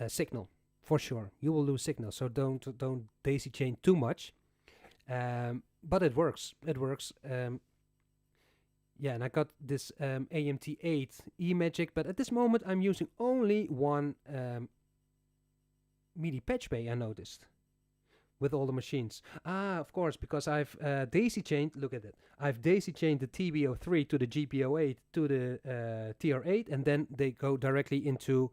[SPEAKER 1] signal for sure. You will lose signal. So don't daisy chain too much. But it works. Yeah, and I got this AMT8 eMagic, but at this moment I'm using only one MIDI patch bay, I noticed, with all the machines. Of course, because I've daisy chained, look at it, I've daisy chained the TB03 to the GP08 to the TR8, and then they go directly into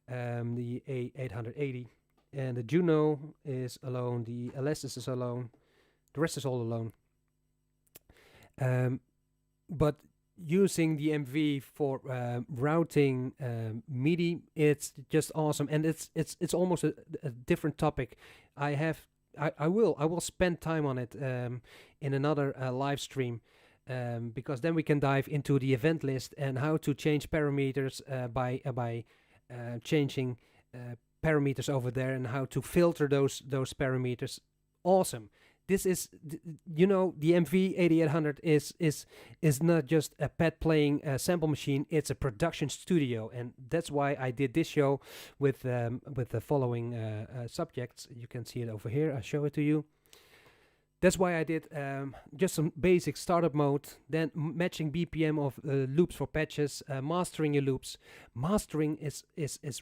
[SPEAKER 1] the A880. And the Juno is alone, the Alessis is alone, the rest is all alone. But using the MV for routing MIDI, it's just awesome, and it's almost a different topic. I will spend time on it in another live stream, because then we can dive into the event list and how to change parameters by changing parameters over there, and how to filter those parameters. Awesome. This is, you know, the MV-8800 is not just a pad playing sample machine, it's a production studio, and that's why I did this show with the following subjects. You can see it over here, I'll show it to you. That's why I did just some basic startup mode, then matching BPM of loops for patches, mastering your loops. Mastering is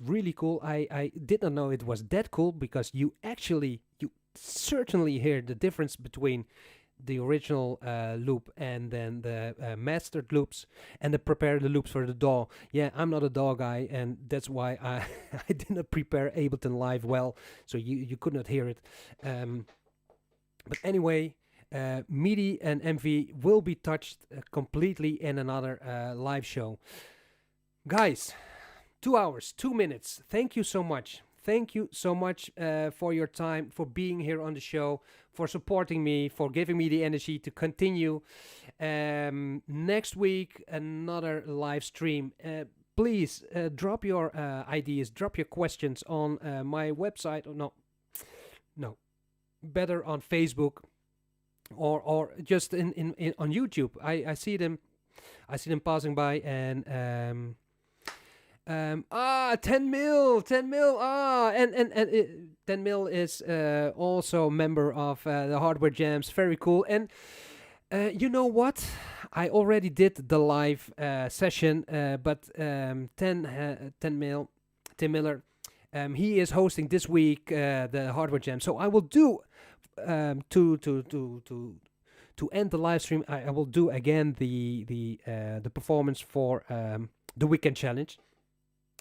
[SPEAKER 1] really cool. I did not know it was that cool, because you certainly hear the difference between the original loop and then the mastered loops, and prepare the loops for the DAW. Yeah, I'm not a DAW guy, and that's why I did not prepare Ableton Live well, so you could not hear it. But anyway, MIDI and MV will be touched completely in another live show. Guys, 2 hours, 2 minutes. Thank you so much. Thank you so much for your time, for being here on the show, for supporting me, for giving me the energy to continue. Next week, another live stream. Please drop your ideas, drop your questions on my website. Or no, better on Facebook or just in on YouTube. I see them passing by, and 10 mil, and 10 mil is also a member of the Hardware Jams. Very cool. And you know what? I already did the live session, but 10 mil, Tim Miller, he is hosting this week the Hardware Jam. So I will do to end the live stream. I will do again the performance for the weekend challenge.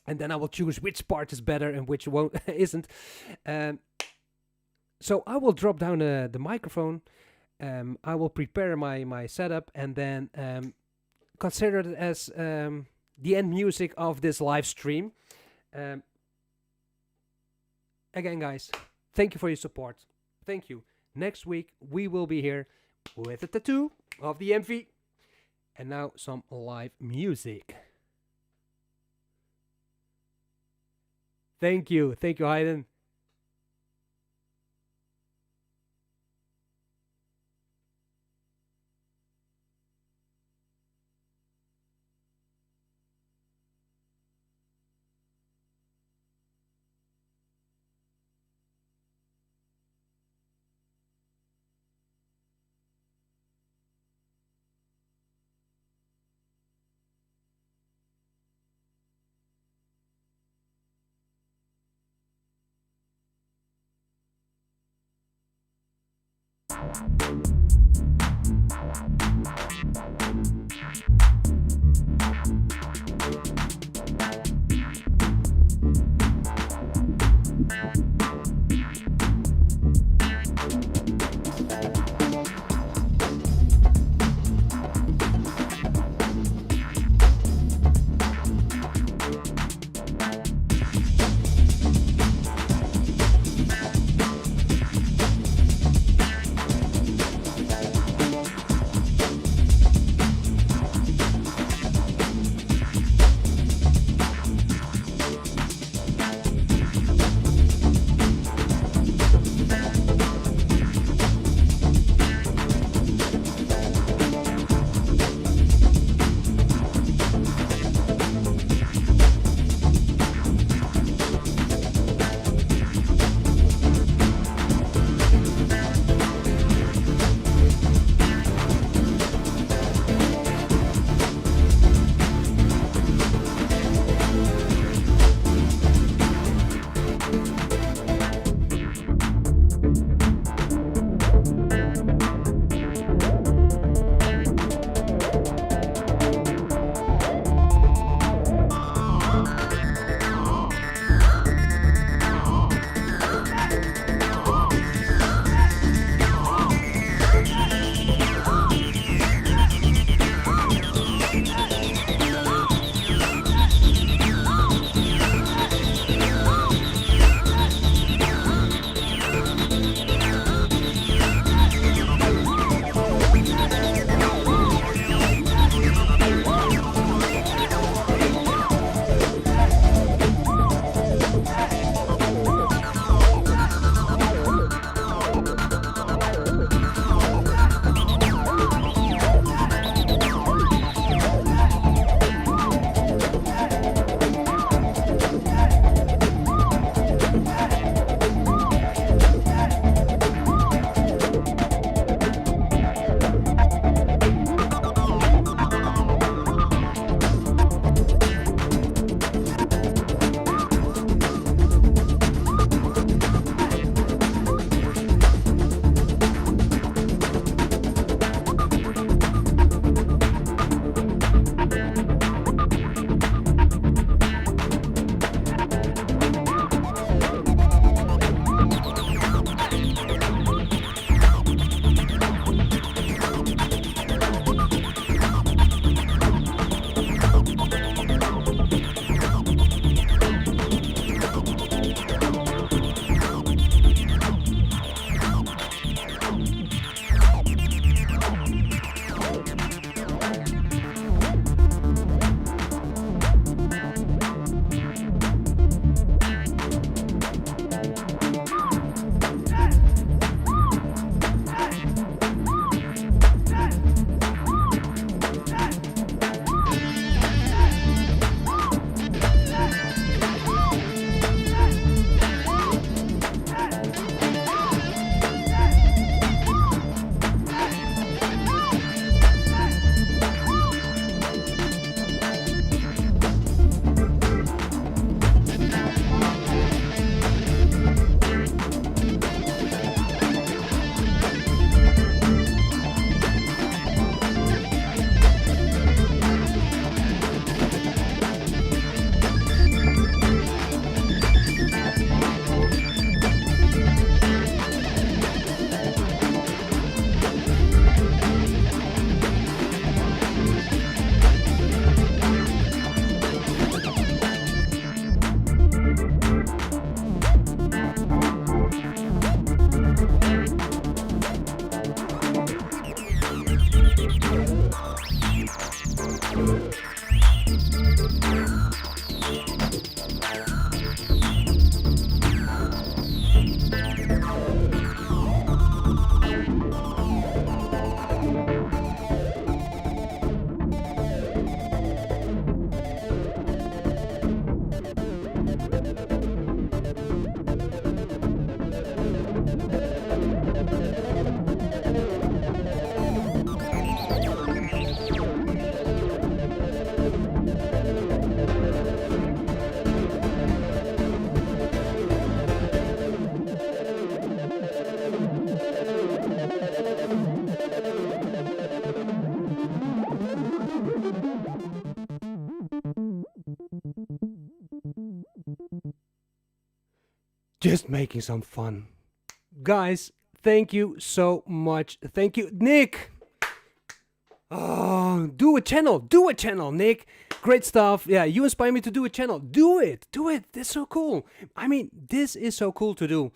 [SPEAKER 1] And then I will choose which part is better and which won't isn't. So I will drop down the microphone. I will prepare my setup, and then consider it as the end music of this live stream. Again, guys, thank you for your support. Thank you. Next week we will be here with a tattoo of the MV. And now some live music. Thank you, Hayden. just making some fun. Guys, thank you so much. Thank you, Nick. Oh, do a channel, Nick. Great stuff. Yeah, you inspire me to do a channel. Do it. That's so cool. I mean, this is so cool to do.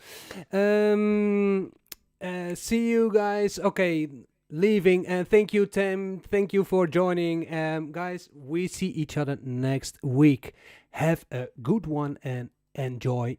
[SPEAKER 1] See you guys. Okay, leaving. And thank you, Tim. Thank you for joining. Guys, we see each other next week. Have a good one and enjoy